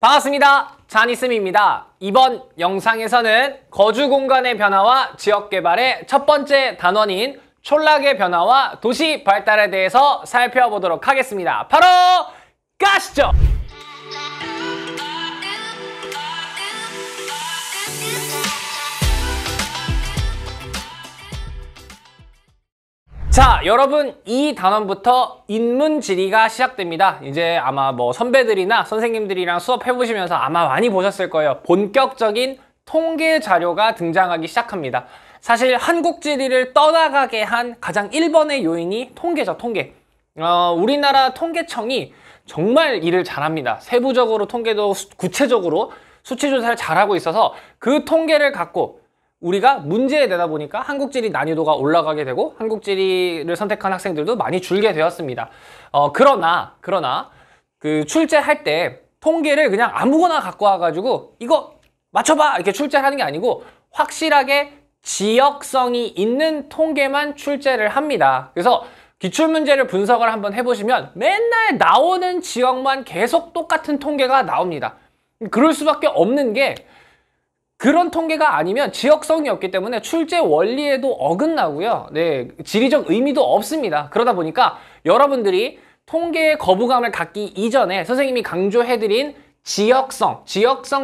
반갑습니다. 자니스입니다. 이번 영상에서는 거주 공간의 변화와 지역 개발의 첫 번째 단원인 촌락의 변화와 도시 발달에 대해서 살펴보도록 하겠습니다. 바로 가시죠! 자, 여러분, 이 단원부터 인문지리가 시작됩니다. 이제 아마 선배들이나 선생님들이랑 수업해보시면서 아마 많이 보셨을 거예요. 본격적인 통계 자료가 등장하기 시작합니다. 사실 한국지리를 떠나가게 한 가장 1번의 요인이 통계죠, 통계. 우리나라 통계청이 정말 일을 잘합니다. 세부적으로 통계도 구체적으로 수치 조사를 잘하고 있어서 그 통계를 갖고 우리가 문제에 내다 보니까 한국지리 난이도가 올라가게 되고 한국지리를 선택한 학생들도 많이 줄게 되었습니다. 그러나 그 출제할 때 통계를 그냥 아무거나 갖고 와가지고 이거 맞춰봐 이렇게 출제를 하는 게 아니고 확실하게 지역성이 있는 통계만 출제를 합니다. 그래서 기출문제를 분석을 한번 해보시면 맨날 나오는 지역만 계속 똑같은 통계가 나옵니다. 그럴 수밖에 없는 게 그런 통계가 아니면 지역성이 없기 때문에 출제 원리에도 어긋나고요. 네, 지리적 의미도 없습니다. 그러다 보니까 여러분들이 통계에 거부감을 갖기 이전에 선생님이 강조해드린 지역성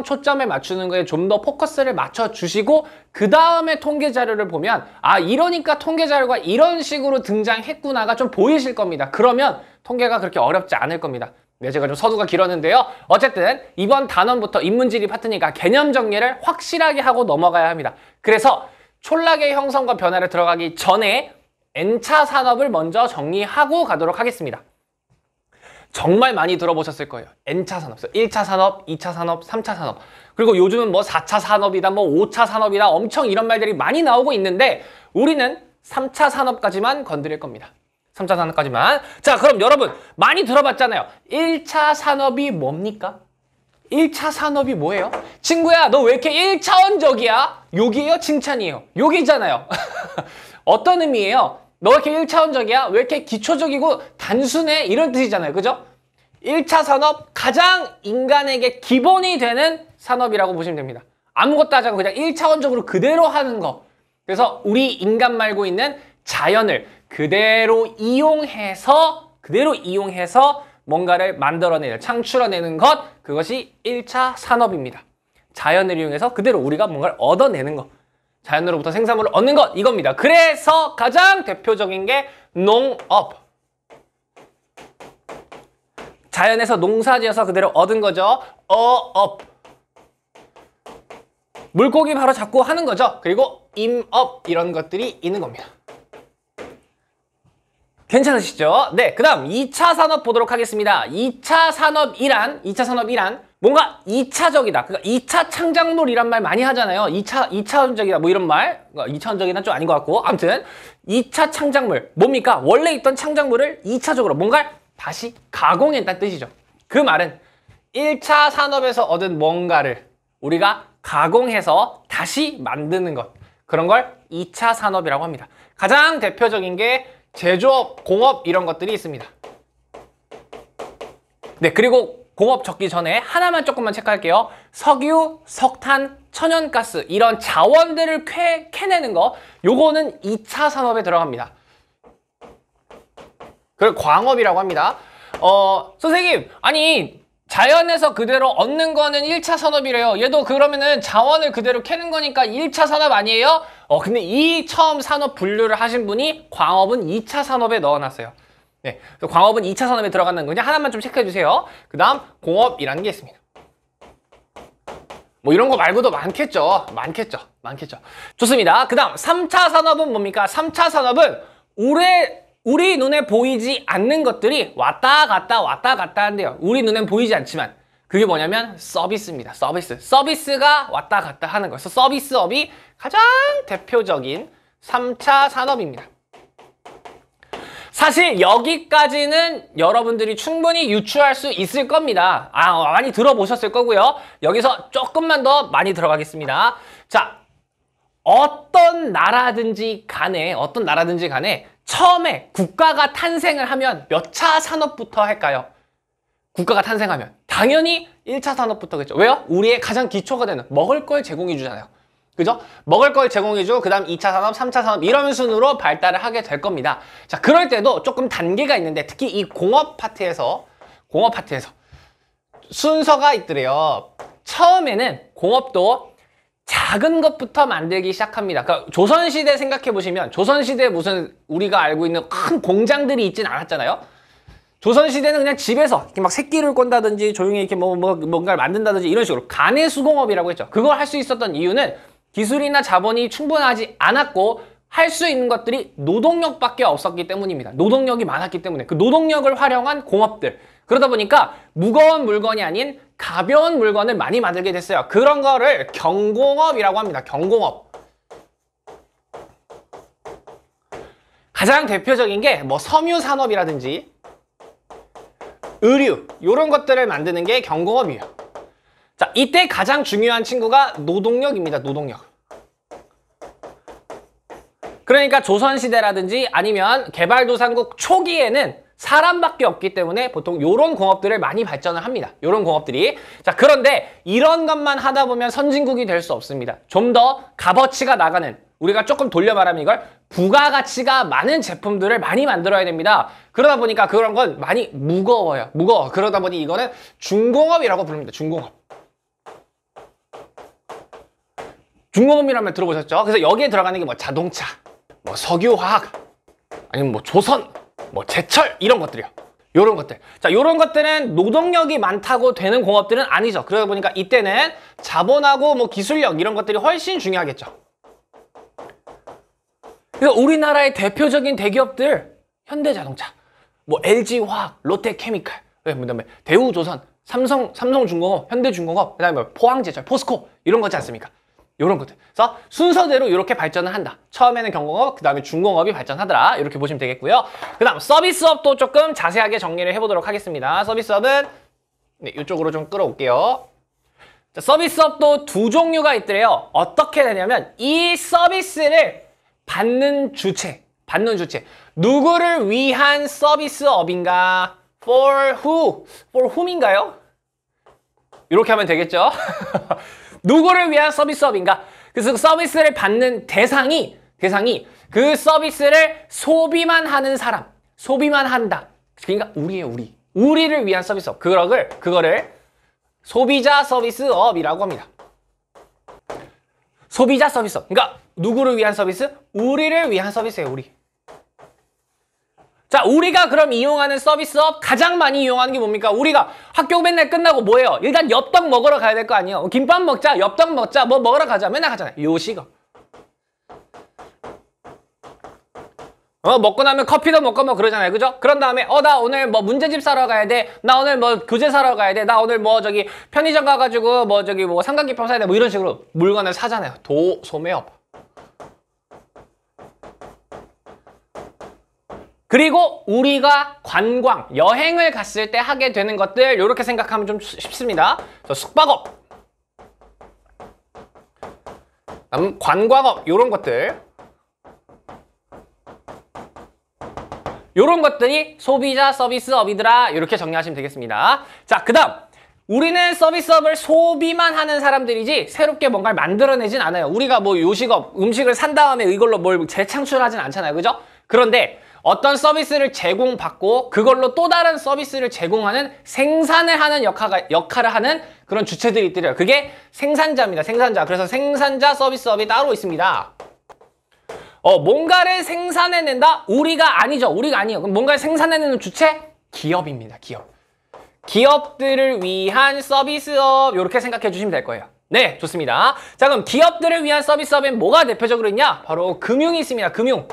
초점에 맞추는 거에 좀 더 포커스를 맞춰주시고 그 다음에 통계 자료를 보면 아, 이러니까 통계 자료가 이런 식으로 등장했구나가 좀 보이실 겁니다. 그러면 통계가 그렇게 어렵지 않을 겁니다. 네, 제가 좀 서두가 길었는데요. 어쨌든 이번 단원부터 인문지리 파트니까 개념 정리를 확실하게 하고 넘어가야 합니다. 그래서 촌락의 형성과 변화를 들어가기 전에 N차 산업을 먼저 정리하고 가도록 하겠습니다. 정말 많이 들어보셨을 거예요. N차 산업, 1차 산업, 2차 산업, 3차 산업. 그리고 요즘은 4차 산업이다, 5차 산업이다 엄청 이런 말들이 많이 나오고 있는데 우리는 3차 산업까지만 건드릴 겁니다. 3차 산업까지만. 자, 그럼 여러분 많이 들어봤잖아요. 1차 산업이 뭡니까? 1차 산업이 뭐예요? 친구야, 너 왜 이렇게 1차원적이야? 욕이에요? 칭찬이에요? 욕이잖아요. 어떤 의미예요? 너 왜 이렇게 1차원적이야? 왜 이렇게 기초적이고 단순해? 이런 뜻이잖아요. 그죠? 1차 산업, 가장 인간에게 기본이 되는 산업이라고 보시면 됩니다. 아무것도 하지 않고 그냥 1차원적으로 그대로 하는 거. 그래서 우리 인간 말고 있는 자연을 그대로 이용해서 뭔가를 만들어내는, 창출해내는 것, 그것이 1차 산업입니다. 자연을 이용해서 그대로 우리가 뭔가를 얻어내는 것, 자연으로부터 생산물을 얻는 것, 이겁니다. 그래서 가장 대표적인 게 농업. 자연에서 농사지어서 그대로 얻은 거죠. 어업. 물고기 바로 잡고 하는 거죠. 그리고 임업, 이런 것들이 있는 겁니다. 괜찮으시죠? 네, 그 다음 2차 산업 보도록 하겠습니다. 2차 산업이란 뭔가 2차적이다. 그러니까 2차 창작물이란 말 많이 하잖아요. 2차원적이다 뭐 이런 말. 2차원적이는 좀 아닌 것 같고 아무튼 2차 창작물 뭡니까? 원래 있던 창작물을 2차적으로 뭔가 다시 가공했다는 뜻이죠. 그 말은 1차 산업에서 얻은 뭔가를 우리가 가공해서 다시 만드는 것, 그런 걸 2차 산업이라고 합니다. 가장 대표적인 게 제조업, 공업 이런 것들이 있습니다. 네, 그리고 공업 적기 전에 하나만 조금만 체크할게요. 석유, 석탄, 천연가스 이런 자원들을 캐내는 거, 요거는 2차 산업에 들어갑니다. 그걸 광업이라고 합니다. 선생님, 아니 자연에서 그대로 얻는 거는 1차 산업이래요. 얘도 그러면은 자원을 그대로 캐는 거니까 1차 산업 아니에요? 근데 이 처음 산업 분류를 하신 분이 광업은 2차 산업에 넣어놨어요. 네, 그래서 광업은 2차 산업에 들어가는 거냐 하나만 좀 체크해 주세요. 그 다음 공업이라는 게 있습니다. 뭐 이런 거 말고도 많겠죠. 좋습니다. 그 다음 3차 산업은 뭡니까? 3차 산업은 우리 눈에 보이지 않는 것들이 왔다 갔다 한대요. 우리 눈엔 보이지 않지만 그게 뭐냐면 서비스입니다. 서비스가 왔다 갔다 하는 거예요. 그래서 서비스업이 가장 대표적인 3차 산업입니다. 사실 여기까지는 여러분들이 충분히 유추할 수 있을 겁니다. 많이 들어보셨을 거고요. 여기서 조금만 더 많이 들어가겠습니다. 자, 어떤 나라든지 간에 처음에 국가가 탄생을 하면 몇 차 산업부터 할까요? 국가가 탄생하면 당연히 1차 산업부터겠죠. 왜요? 우리의 가장 기초가 되는 먹을 걸 제공해 주잖아요. 그죠? 먹을 걸 제공해주고 그 다음 2차 산업, 3차 산업 이런 순으로 발달을 하게 될 겁니다. 자, 그럴 때도 조금 단계가 있는데 특히 이 공업 파트에서 순서가 있더래요. 처음에는 공업도 작은 것부터 만들기 시작합니다. 그러니까 조선시대 생각해 보시면 조선시대에 무슨 우리가 알고 있는 큰 공장들이 있진 않았잖아요. 조선시대는 그냥 집에서 이렇게 막 새끼를 꼰다든지 조용히 이렇게 뭔가를 만든다든지 이런 식으로 가내수공업이라고 했죠. 그걸 할 수 있었던 이유는 기술이나 자본이 충분하지 않았고 할 수 있는 것들이 노동력밖에 없었기 때문입니다. 노동력이 많았기 때문에 그 노동력을 활용한 공업들. 그러다 보니까 무거운 물건이 아닌 가벼운 물건을 많이 만들게 됐어요. 그런 거를 경공업이라고 합니다. 경공업. 가장 대표적인 게 뭐 섬유 산업이라든지 의류 이런 것들을 만드는 게 경공업이에요. 자, 이때 가장 중요한 친구가 노동력입니다. 노동력. 그러니까 조선시대라든지 아니면 개발도상국 초기에는 사람밖에 없기 때문에 보통 이런 공업들을 많이 발전을 합니다. 이런 공업들이. 자, 그런데 이런 것만 하다 보면 선진국이 될 수 없습니다. 좀 더 값어치가 나가는, 우리가 조금 돌려 말하면 이걸 부가가치가 많은 제품들을 많이 만들어야 됩니다. 그러다 보니까 그런 건 많이 무거워요. 무거워. 그러다 보니 이거는 중공업이라고 부릅니다. 중공업. 중공업이라면 들어보셨죠? 그래서 여기에 들어가는 게 뭐 자동차, 뭐 석유화학, 아니면 뭐 조선, 뭐 제철 이런 것들이요. 요런 것들. 자, 요런 것들은 노동력이 많다고 되는 공업들은 아니죠. 그러다 보니까 이때는 자본하고 뭐 기술력 이런 것들이 훨씬 중요하겠죠. 그래서 우리나라의 대표적인 대기업들 현대자동차, 뭐 LG화학, 롯데케미칼, 그다음에 대우조선, 삼성중공업, 현대중공업, 그다음에 포항제철, 포스코 이런 거지 않습니까? 이런 것들. 그래서 순서대로 이렇게 발전을 한다. 처음에는 경공업, 그 다음에 중공업이 발전하더라. 이렇게 보시면 되겠고요. 그 다음 서비스업도 조금 자세하게 정리를 해보도록 하겠습니다. 서비스업은 네, 이쪽으로 좀 끌어올게요. 자, 서비스업도 두 종류가 있더래요. 어떻게 되냐면 이 서비스를 받는 주체. 누구를 위한 서비스업인가? For who? For whom인가요? 이렇게 하면 되겠죠? 누구를 위한 서비스업인가? 그래서 그 서비스를 받는 대상이 그 서비스를 소비만 하는 사람, 소비만 한다. 그러니까 우리예요, 우리. 우리를 위한 서비스업. 그거를 소비자 서비스업이라고 합니다. 소비자 서비스업. 그러니까 누구를 위한 서비스? 우리를 위한 서비스예요, 우리. 자, 우리가 그럼 이용하는 서비스업 가장 많이 이용하는 게 뭡니까? 우리가 학교 맨날 끝나고 뭐예요? 일단 엽떡 먹으러 가야 될 거 아니에요? 김밥 먹자, 엽떡 먹자, 뭐 먹으러 가자 맨날 가잖아요. 요식업. 먹고 나면 커피도 먹고 뭐 그러잖아요. 그죠? 그런 다음에 나 오늘 뭐 문제집 사러 가야 돼. 나 오늘 뭐 교재 사러 가야 돼. 나 오늘 뭐 저기 편의점 가가지고 뭐 저기 뭐 삼각김밥 사야 돼. 뭐 이런 식으로 물건을 사잖아요. 도소매업. 그리고 우리가 관광, 여행을 갔을 때 하게 되는 것들 이렇게 생각하면 좀 쉽습니다. 숙박업, 관광업 이런 것들, 이런 것들이 소비자 서비스업이더라 이렇게 정리하시면 되겠습니다. 자, 그 다음 우리는 서비스업을 소비만 하는 사람들이지 새롭게 뭔가를 만들어내진 않아요. 우리가 뭐 요식업, 음식을 산 다음에 이걸로 뭘 재창출하진 않잖아요. 그죠? 그런데 어떤 서비스를 제공받고 그걸로 또 다른 서비스를 제공하는 생산을 하는 역할을 하는 그런 주체들이 있더래요. 그게 생산자입니다. 생산자. 그래서 생산자 서비스업이 따로 있습니다. 뭔가를 생산해낸다? 우리가 아니죠. 우리가 아니에요. 그럼 뭔가를 생산해내는 주체? 기업입니다. 기업. 기업들을 위한 서비스업 이렇게 생각해 주시면 될 거예요. 네, 좋습니다. 자, 그럼 기업들을 위한 서비스업엔 뭐가 대표적으로 있냐? 바로 금융이 있습니다. 금융.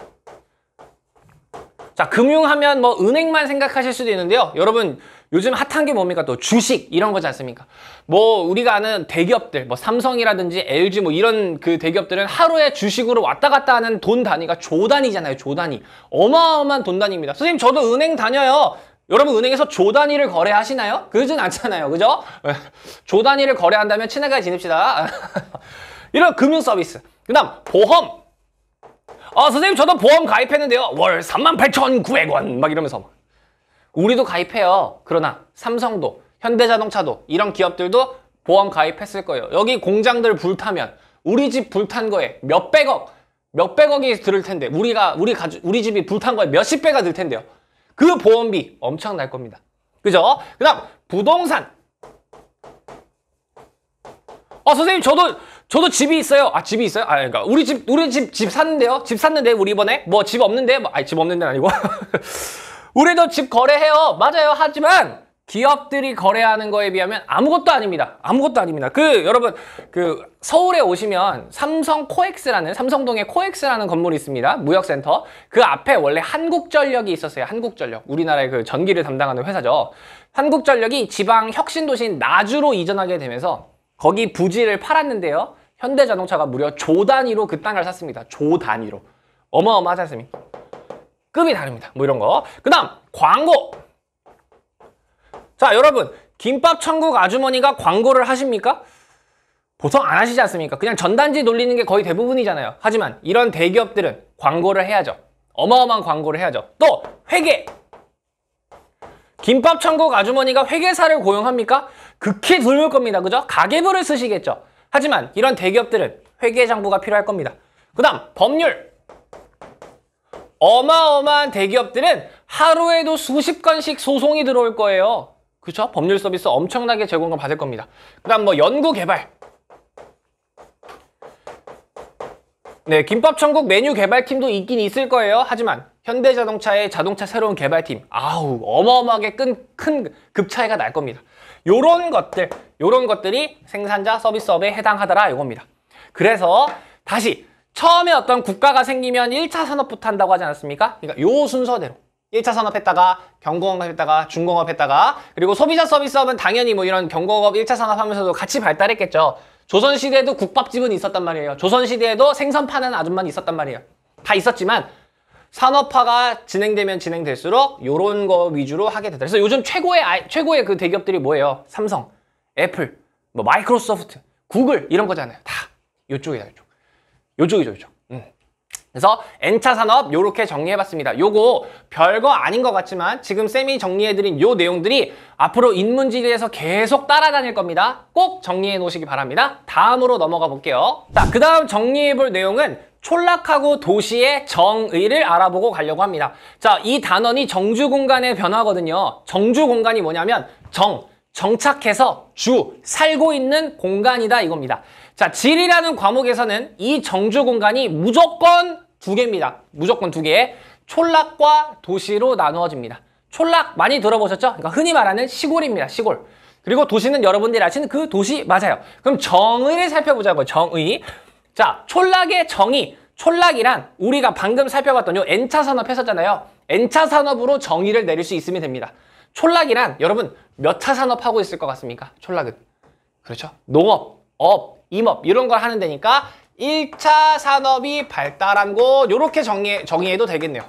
자, 금융하면 뭐 은행만 생각하실 수도 있는데요. 여러분 요즘 핫한 게 뭡니까? 또 주식 이런 거지 않습니까? 뭐 우리가 아는 대기업들, 뭐 삼성이라든지 LG 뭐 이런 그 대기업들은 하루에 주식으로 왔다 갔다 하는 돈 단위가 조 단위잖아요. 조 단위. 어마어마한 돈 단위입니다. 선생님 저도 은행 다녀요. 여러분 은행에서 조 단위를 거래하시나요? 그러진 않잖아요. 그죠? 조 단위를 거래한다면 친하게 지냅시다. 이런 금융 서비스. 그 다음 보험. 선생님 저도 보험 가입했는데요. 월 38,900원 막 이러면서 우리도 가입해요. 그러나 삼성도 현대자동차도 이런 기업들도 보험 가입했을 거예요. 여기 공장들 불타면 우리 집 불탄 거에 몇백억이 들을 텐데 우리 집이 불탄 거에 몇십 배가 들 텐데요. 그 보험비 엄청날 겁니다. 그죠? 그다음 부동산. 선생님 저도 집이 있어요. 집이 있어요? 그러니까 우리 집 샀는데요. 집 샀는데 우리 이번에 뭐 집 없는데 집 없는 데는 아니고 우리도 집 거래해요. 맞아요. 하지만 기업들이 거래하는 거에 비하면 아무것도 아닙니다. 아무것도 아닙니다. 여러분 서울에 오시면 삼성동에 코엑스라는 건물이 있습니다. 무역센터. 그 앞에 원래 한국전력이 있었어요. 한국전력. 우리나라의 그 전기를 담당하는 회사죠. 한국전력이 지방 혁신도시인 나주로 이전하게 되면서 거기 부지를 팔았는데요. 현대자동차가 무려 조 단위로 그 땅을 샀습니다. 조 단위로. 어마어마하지 않습니까? 급이 다릅니다. 뭐 이런 거. 그 다음 광고. 자, 여러분 김밥 천국 아주머니가 광고를 하십니까? 보통 안 하시지 않습니까? 그냥 전단지 돌리는 게 거의 대부분이잖아요. 하지만 이런 대기업들은 광고를 해야죠. 어마어마한 광고를 해야죠. 또 회계. 김밥 천국 아주머니가 회계사를 고용합니까? 극히 드물 겁니다. 그죠? 가계부를 쓰시겠죠. 하지만 이런 대기업들은 회계장부가 필요할 겁니다. 그 다음 법률. 어마어마한 대기업들은 하루에도 수십 건씩 소송이 들어올 거예요. 그렇죠? 법률 서비스 엄청나게 제공을 받을 겁니다. 그 다음 뭐 연구개발. 네, 김밥천국 메뉴 개발팀도 있긴 있을 거예요. 하지만 현대자동차의 자동차 새로운 개발팀, 어마어마하게 큰 급차이가 날 겁니다. 요런 것들이 생산자 서비스업에 해당하더라 이겁니다. 그래서 다시 처음에 어떤 국가가 생기면 1차 산업부터 한다고 하지 않았습니까? 그러니까 요 순서대로 1차 산업 했다가 경공업 했다가 중공업 했다가 그리고 소비자 서비스업은 당연히 뭐 이런 경공업 1차 산업 하면서도 같이 발달했겠죠. 조선시대에도 국밥집은 있었단 말이에요. 조선시대에도 생선 파는 아줌마는 있었단 말이에요. 다 있었지만 산업화가 진행되면 진행될수록 요런 거 위주로 하게 되더라. 그래서 요즘 최고의 그 대기업들이 뭐예요? 삼성, 애플, 뭐 마이크로소프트, 구글 이런 거잖아요. 다 요쪽이다, 요쪽. 그래서 N차 산업 요렇게 정리해봤습니다. 요거 별거 아닌 것 같지만 지금 쌤이 정리해드린 요 내용들이 앞으로 인문지리에서 계속 따라다닐 겁니다. 꼭 정리해 놓으시기 바랍니다. 다음으로 넘어가 볼게요. 자, 그 다음 정리해볼 내용은 촌락하고 도시의 정의를 알아보고 가려고 합니다. 자, 이 단원이 정주공간의 변화거든요. 정주공간이 뭐냐면 정착해서 살고 있는 공간이다 이겁니다. 자, 지리라는 과목에서는 이 정주공간이 무조건 2개입니다. 무조건 2개. 촌락과 도시로 나누어집니다. 촌락 많이 들어보셨죠? 그러니까 흔히 말하는 시골입니다. 시골. 그리고 도시는 여러분들이 아시는 그 도시 맞아요. 그럼 정의를 살펴보자고요. 정의. 자, 촌락의 정의. 촌락이란 우리가 방금 살펴봤던 요 N차 산업 했었잖아요. N차 산업으로 정의를 내릴 수 있으면 됩니다. 촌락이란 여러분 몇 차 산업 하고 있을 것 같습니까? 촌락은. 그렇죠? 농업, 업, 임업 이런 걸 하는 데니까 1차 산업이 발달한 곳 요렇게 정의해도 되겠네요.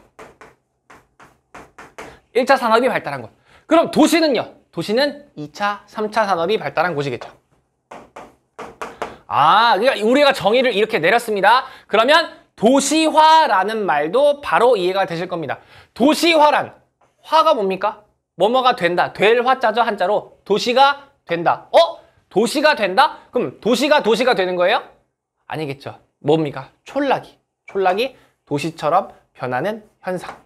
1차 산업이 발달한 곳. 그럼 도시는요? 도시는 2차, 3차 산업이 발달한 곳이겠죠. 그러니까 우리가 정의를 이렇게 내렸습니다. 그러면 도시화라는 말도 바로 이해가 되실 겁니다. 도시화란 화가 뭡니까? 뭐뭐가 된다. 될 화자죠, 한자로. 도시가 된다. 도시가 된다? 그럼 도시가 되는 거예요? 아니겠죠. 뭡니까? 촌락이 도시처럼 변하는 현상.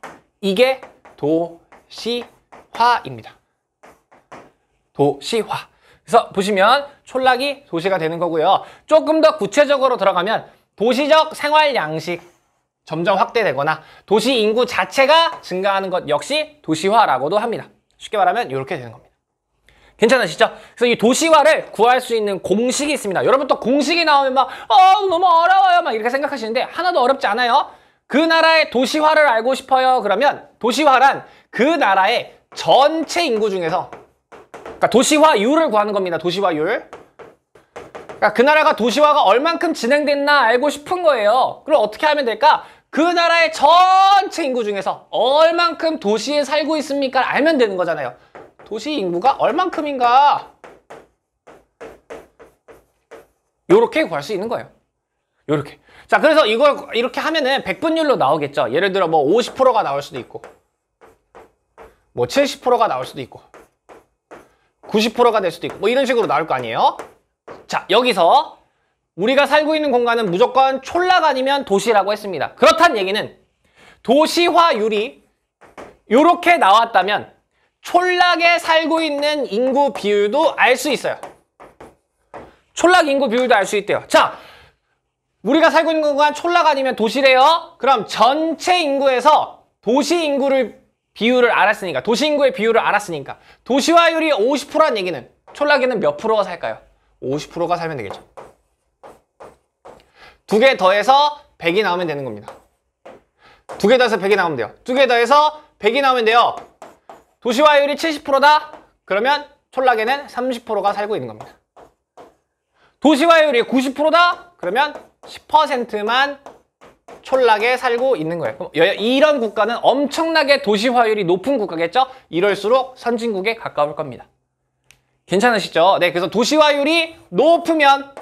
이게 도시화입니다. 도시화. 그래서 보시면 촌락이 도시가 되는 거고요. 조금 더 구체적으로 들어가면 도시적 생활 양식 점점 확대되거나 도시 인구 자체가 증가하는 것 역시 도시화라고도 합니다. 쉽게 말하면 이렇게 되는 겁니다. 괜찮으시죠? 그래서 이 도시화를 구할 수 있는 공식이 있습니다. 여러분 또 공식이 나오면 막 너무 어려워요 막 이렇게 생각하시는데 하나도 어렵지 않아요. 그 나라의 도시화를 알고 싶어요. 그러면 도시화란 그 나라의 전체 인구 중에서 그러니까 도시화율을 구하는 겁니다. 도시화율. 그러니까 그 나라가 도시화가 얼만큼 진행됐나 알고 싶은 거예요. 그럼 어떻게 하면 될까? 그 나라의 전체 인구 중에서 얼만큼 도시에 살고 있습니까? 알면 되는 거잖아요. 도시 인구가 얼만큼인가? 요렇게 구할 수 있는 거예요. 요렇게. 자, 그래서 이걸 이렇게 하면은 백분율로 나오겠죠. 예를 들어 뭐 50%가 나올 수도 있고 뭐 70%가 나올 수도 있고 90%가 될 수도 있고 뭐 이런 식으로 나올 거 아니에요. 자, 여기서 우리가 살고 있는 공간은 무조건 촌락 아니면 도시라고 했습니다. 그렇다는 얘기는 도시화율이 이렇게 나왔다면 촌락에 살고 있는 인구 비율도 알 수 있어요. 촌락 인구 비율도 알 수 있대요. 자, 우리가 살고 있는 공간 촌락 아니면 도시래요? 그럼 전체 인구에서 도시 인구를 비율을 알았으니까, 도시 인구의 비율을 알았으니까 도시화율이 50%라는 얘기는 촌락에는 몇 프로가 살까요? 50%가 살면 되겠죠. 두 개 더해서 100이 나오면 되는 겁니다. 두 개 더해서 100이 나오면 돼요. 두 개 더해서 100이 나오면 돼요. 도시화율이 70%다? 그러면 촌락에는 30%가 살고 있는 겁니다. 도시화율이 90%다? 그러면 10%만 촌락에 살고 있는 거예요. 그럼 이런 국가는 엄청나게 도시화율이 높은 국가겠죠? 이럴수록 선진국에 가까울 겁니다. 괜찮으시죠? 네, 그래서 도시화율이 높으면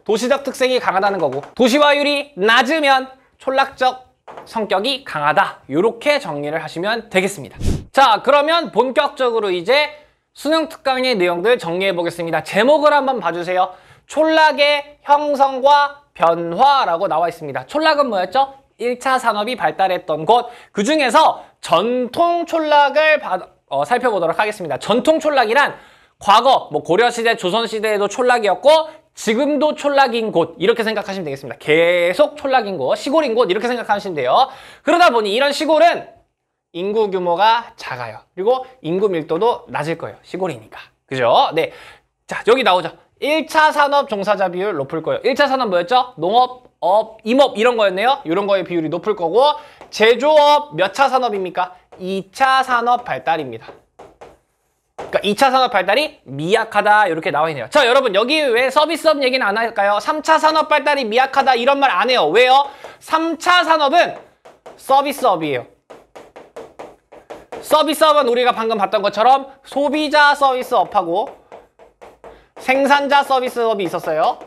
도시적 특색이 강하다는 거고, 도시화율이 낮으면 촌락적 성격이 강하다. 이렇게 정리를 하시면 되겠습니다. 자, 그러면 본격적으로 이제 수능 특강의 내용들 정리해 보겠습니다. 제목을 한번 봐주세요. 촌락의 형성과 변화라고 나와 있습니다. 촌락은 뭐였죠? 1차 산업이 발달했던 곳. 그 중에서 전통 촌락을 살펴보도록 하겠습니다. 전통 촌락이란 과거, 뭐 고려시대, 조선시대에도 촌락이었고 지금도 촌락인 곳 이렇게 생각하시면 되겠습니다. 계속 촌락인 곳, 시골인 곳 이렇게 생각하시면 돼요. 그러다 보니 이런 시골은 인구 규모가 작아요. 그리고 인구 밀도도 낮을 거예요. 시골이니까. 그죠? 네. 자, 여기 나오죠. 1차 산업 종사자 비율 높을 거예요. 1차 산업 뭐였죠? 농업, 업, 임업 이런 거였네요. 이런 거의 비율이 높을 거고, 제조업 몇 차 산업입니까? 2차 산업 발달입니다. 그러니까 2차 산업 발달이 미약하다 이렇게 나와 있네요. 자, 여러분 여기 왜 서비스업 얘기는 안 할까요? 3차 산업 발달이 미약하다 이런 말 안 해요. 왜요? 3차 산업은 서비스업이에요. 서비스업은 우리가 방금 봤던 것처럼 소비자 서비스업하고 생산자 서비스업이 있었어요.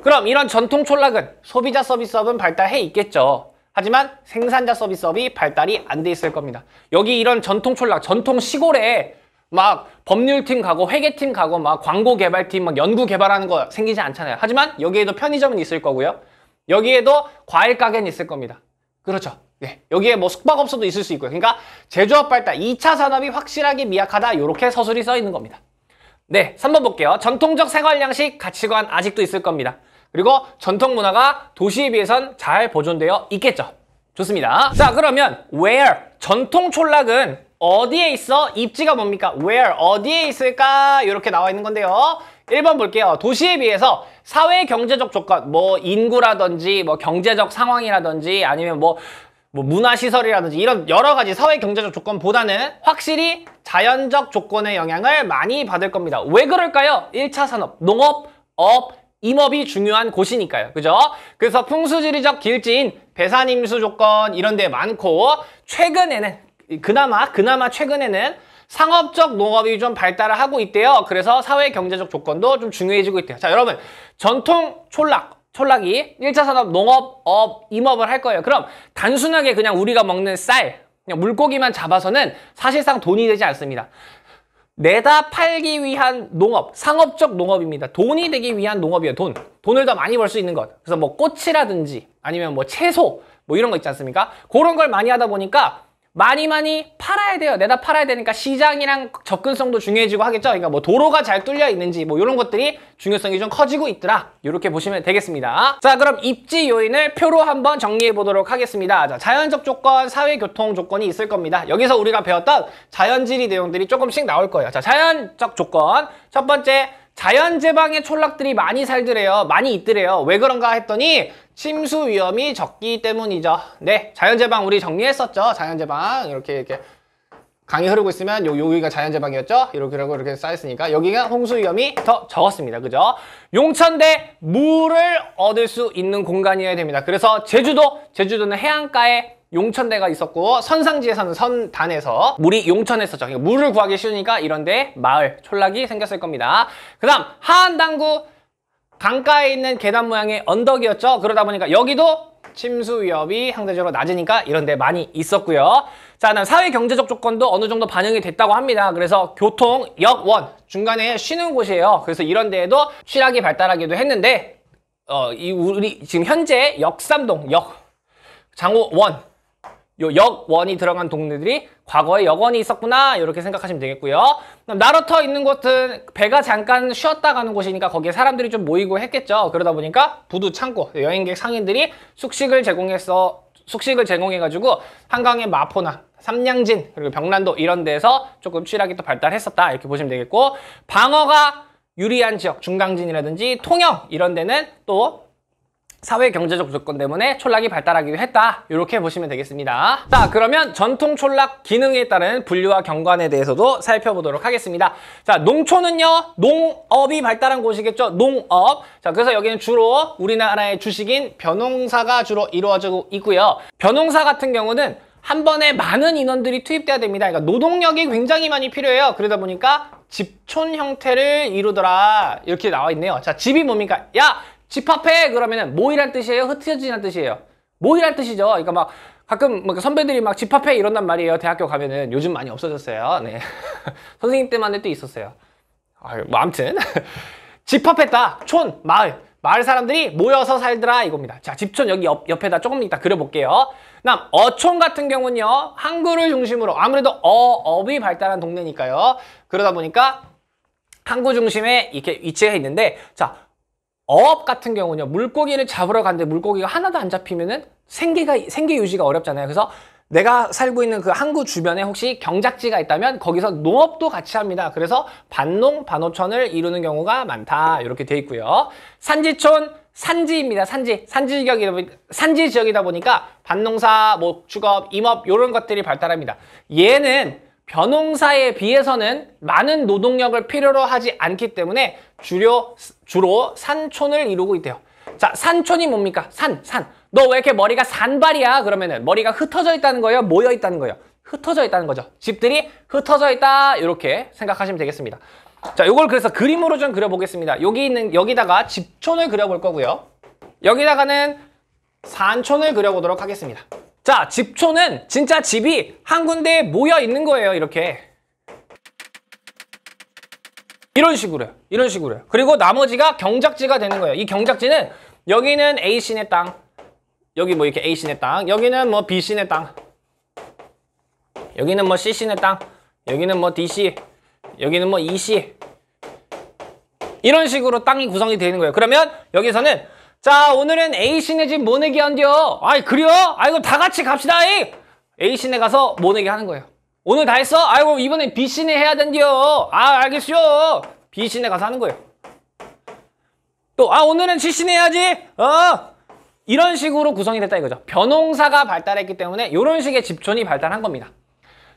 그럼 이런 전통 촌락은 소비자 서비스업은 발달해 있겠죠. 하지만 생산자 서비스업이 발달이 안 돼 있을 겁니다. 여기 이런 전통 촌락, 전통 시골에 막 법률팀 가고 회계팀 가고 막 광고 개발팀 막 연구 개발하는 거 생기지 않잖아요. 하지만 여기에도 편의점은 있을 거고요. 여기에도 과일 가게는 있을 겁니다. 그렇죠. 네, 여기에 뭐 숙박업소도 있을 수 있고요. 그러니까 제조업 발달, 2차 산업이 확실하게 미약하다 이렇게 서술이 써 있는 겁니다. 네, 3번 볼게요. 전통적 생활 양식, 가치관 아직도 있을 겁니다. 그리고 전통 문화가 도시에 비해선 잘 보존되어 있겠죠. 좋습니다. 자, 그러면 where, 전통 촌락은 어디에 있어? 입지가 뭡니까? where, 어디에 있을까? 이렇게 나와 있는 건데요. 1번 볼게요. 도시에 비해서 사회 경제적 조건, 뭐 인구라든지 뭐 경제적 상황이라든지 아니면 뭐 문화시설이라든지 이런 여러 가지 사회 경제적 조건보다는 확실히 자연적 조건의 영향을 많이 받을 겁니다. 왜 그럴까요? 1차 산업, 농업, 업, 임업이 중요한 곳이니까요. 그죠? 그래서 풍수지리적 길지인 배산임수 조건 이런 데 많고, 최근에는 그나마 최근에는 상업적 농업이 좀 발달을 하고 있대요. 그래서 사회 경제적 조건도 좀 중요해지고 있대요. 자, 여러분 전통 촌락이 1차 산업 농업, 업, 임업을 할 거예요. 그럼 단순하게 그냥 우리가 먹는 쌀, 그냥 물고기만 잡아서는 사실상 돈이 되지 않습니다. 내다 팔기 위한 농업, 상업적 농업입니다. 돈이 되기 위한 농업이에요. 돈을 더 많이 벌 수 있는 것. 그래서 뭐 꽃이라든지 아니면 뭐 채소 뭐 이런 거 있지 않습니까? 그런 걸 많이 하다 보니까 많이 팔아야 돼요. 내다 팔아야 되니까 시장이랑 접근성도 중요해지고 하겠죠. 그러니까 뭐 도로가 잘 뚫려 있는지 뭐 이런 것들이 중요성이 좀 커지고 있더라. 이렇게 보시면 되겠습니다. 자, 그럼 입지 요인을 표로 한번 정리해 보도록 하겠습니다. 자, 자연적 조건, 사회교통 조건이 있을 겁니다. 여기서 우리가 배웠던 자연지리 내용들이 조금씩 나올 거예요. 자, 자연적 조건. 첫 번째, 자연재방의 촌락들이 많이 살더래요. 많이 있더래요. 왜 그런가 했더니 침수 위험이 적기 때문이죠. 네, 자연재방 우리 정리했었죠. 자연재방 이렇게 강이 흐르고 있으면 여기가 자연재방이었죠. 이렇게 쌓였으니까 여기가 홍수 위험이 더 적었습니다. 그죠? 용천대 물을 얻을 수 있는 공간이어야 됩니다. 그래서 제주도는 해안가에 용천대가 있었고, 선상지에서는 선단에서 물이 용천에 있었죠. 그러니까 물을 구하기 쉬우니까 이런데 마을, 촌락이 생겼을 겁니다. 그 다음 하안당구 강가에 있는 계단 모양의 언덕이었죠. 그러다 보니까 여기도 침수 위협이 상대적으로 낮으니까 이런 데 많이 있었고요. 자, 그다음 사회 경제적 조건도 어느 정도 반영이 됐다고 합니다. 그래서 교통, 역, 원 중간에 쉬는 곳이에요. 그래서 이런 데에도 취락이 발달하기도 했는데 우리 지금 현재 역삼동, 장호원 요 역원이 들어간 동네들이 과거에 역원이 있었구나 이렇게 생각하시면 되겠고요. 나루터 있는 곳은 배가 잠깐 쉬었다 가는 곳이니까 거기에 사람들이 좀 모이고 했겠죠. 그러다 보니까 부두 창고, 여행객 상인들이 숙식을 제공해가지고 한강의 마포나 삼양진 그리고 병란도 이런 데서 조금 취락이 또 발달했었다 이렇게 보시면 되겠고, 방어가 유리한 지역 중강진이라든지 통영 이런 데는 또 사회 경제적 조건 때문에 촌락이 발달하기도 했다 이렇게 보시면 되겠습니다. 자, 그러면 전통 촌락 기능에 따른 분류와 경관에 대해서도 살펴보도록 하겠습니다. 자, 농촌은요 농업이 발달한 곳이겠죠. 농업. 자, 그래서 여기는 주로 우리나라의 주식인 벼농사가 주로 이루어지고 있고요. 벼농사 같은 경우는 한 번에 많은 인원들이 투입돼야 됩니다. 그러니까 노동력이 굉장히 많이 필요해요. 그러다 보니까 집촌 형태를 이루더라 이렇게 나와 있네요. 자, 집이 뭡니까? 야, 집합해! 그러면은 모이란 뜻이에요? 흩어지란 뜻이에요? 모이란 뜻이죠. 그러니까 막 가끔 선배들이 막 집합해 이런단 말이에요. 대학교 가면은. 요즘 많이 없어졌어요. 네. 선생님 때만 해도 있었어요. 뭐 아무튼 집합했다. 촌, 마을 사람들이 모여서 살더라 이겁니다. 자, 집촌 여기 옆에다 조금 이따 그려볼게요. 그다음 어촌 같은 경우는요 항구를 중심으로 아무래도 어업이 발달한 동네니까요. 그러다 보니까 항구 중심에 이렇게 위치해 있는데, 자, 어업 같은 경우는요 물고기를 잡으러 갔는데 물고기가 하나도 안 잡히면은 생계 유지가 어렵잖아요. 그래서 내가 살고 있는 그 항구 주변에 혹시 경작지가 있다면 거기서 농업도 같이 합니다. 그래서 반농, 반호촌을 이루는 경우가 많다 이렇게 돼 있고요. 산지촌, 산지입니다. 산지 지역이다 보니까 밭농사, 목축업, 임업 이런 것들이 발달합니다. 얘는 벼농사에 비해서는 많은 노동력을 필요로 하지 않기 때문에 주로 산촌을 이루고 있대요. 자, 산촌이 뭡니까? 산. 너 왜 이렇게 머리가 산발이야? 그러면은 머리가 흩어져 있다는 거예요? 모여 있다는 거예요? 흩어져 있다는 거죠. 집들이 흩어져 있다 이렇게 생각하시면 되겠습니다. 자, 요걸 그래서 그림으로 좀 그려보겠습니다. 여기다가 집촌을 그려볼 거고요. 여기다가는 산촌을 그려보도록 하겠습니다. 자, 집촌은 진짜 집이 한 군데에 모여 있는 거예요. 이렇게. 이런 식으로요. 그리고 나머지가 경작지가 되는 거예요. 이 경작지는 여기는 A씨네 땅, 여기 뭐 이렇게 A씨네 땅, 여기는 뭐 B씨네 땅, 여기는 뭐 C씨네 땅, 여기는 뭐 D씨, 여기는 뭐 E씨. 이런 식으로 땅이 구성이 되는 거예요. 그러면 여기서는 자, 오늘은 A씨네 집 모내기 한디요. 아이, 그래요? 아이고, 다 같이 갑시다. A씨네 가서 모내기 하는 거예요. 오늘 다 했어? 아이고, 이번엔 B씨네 해야 된디요. 아, 알겠어요. B씨네 가서 하는 거예요. 또, 오늘은 C씨네 해야지. 이런 식으로 구성이 됐다 이거죠. 벼농사가 발달했기 때문에 이런 식의 집촌이 발달한 겁니다.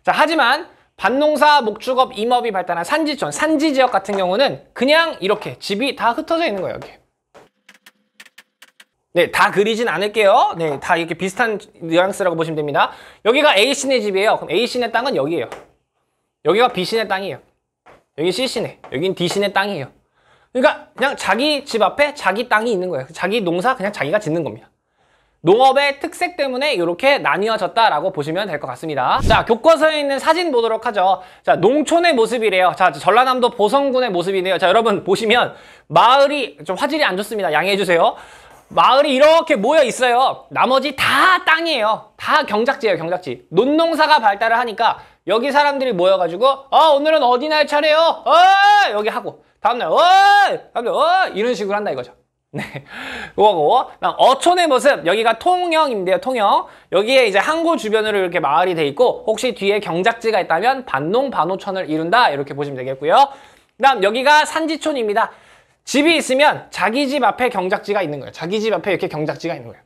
자, 하지만 밭농사, 목축업, 임업이 발달한 산지촌, 산지 지역 같은 경우는 그냥 이렇게 집이 다 흩어져 있는 거예요. 여기. 네, 다 그리진 않을게요. 네, 다 이렇게 비슷한 뉘앙스라고 보시면 됩니다. 여기가 A씨네 집이에요. 그럼 A씨네 땅은 여기예요. 여기가 B씨네 땅이에요. 여기 C씨네, 여긴 D씨네 땅이에요. 그러니까 그냥 자기 집 앞에 자기 땅이 있는 거예요. 자기 농사 그냥 자기가 짓는 겁니다. 농업의 특색 때문에 이렇게 나뉘어졌다라고 보시면 될 것 같습니다. 자, 교과서에 있는 사진 보도록 하죠. 자, 농촌의 모습이래요. 자, 전라남도 보성군의 모습이네요. 자, 여러분 보시면 마을이 좀 화질이 안 좋습니다. 양해해 주세요. 마을이 이렇게 모여 있어요. 나머지 다 땅이에요. 다 경작지예요, 경작지. 논농사가 발달을 하니까 여기 사람들이 모여가지고 오늘은 어디 날 차례요? 여기 하고 다음날 이런 식으로 한다 이거죠. 네, 그거고. 어촌의 모습, 여기가 통영인데요, 통영. 여기에 이제 항구 주변으로 이렇게 마을이 돼 있고 혹시 뒤에 경작지가 있다면 반농, 반호촌을 이룬다 이렇게 보시면 되겠고요. 그다음 여기가 산지촌입니다. 집이 있으면 자기 집 앞에 경작지가 있는 거예요. 자기 집 앞에 이렇게 경작지가 있는 거예요.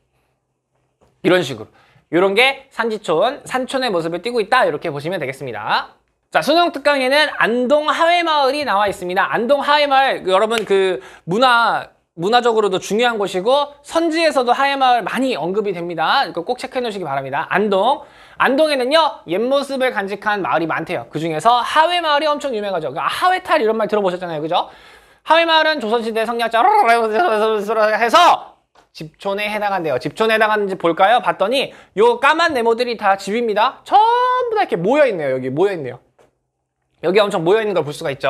이런 식으로. 이런 게 산지촌, 산촌의 모습을 띠고 있다 이렇게 보시면 되겠습니다. 자, 수능 특강에는 안동 하회마을이 나와 있습니다. 안동 하회마을, 여러분 그 문화적으로도 중요한 곳이고 선지에서도 하회마을 많이 언급이 됩니다. 이거 꼭 체크해 놓으시기 바랍니다. 안동에는요 옛 모습을 간직한 마을이 많대요. 그 중에서 하회마을이 엄청 유명하죠. 하회탈 이런 말 들어보셨잖아요, 그죠? 하회마을은 조선시대 성리학자 해서 집촌에 해당한대요. 집촌에 해당하는지 볼까요? 봤더니 요 까만 네모들이 다 집입니다. 전부 다 이렇게 모여있네요. 여기 모여있네요. 여기 엄청 모여있는 걸 볼 수가 있죠.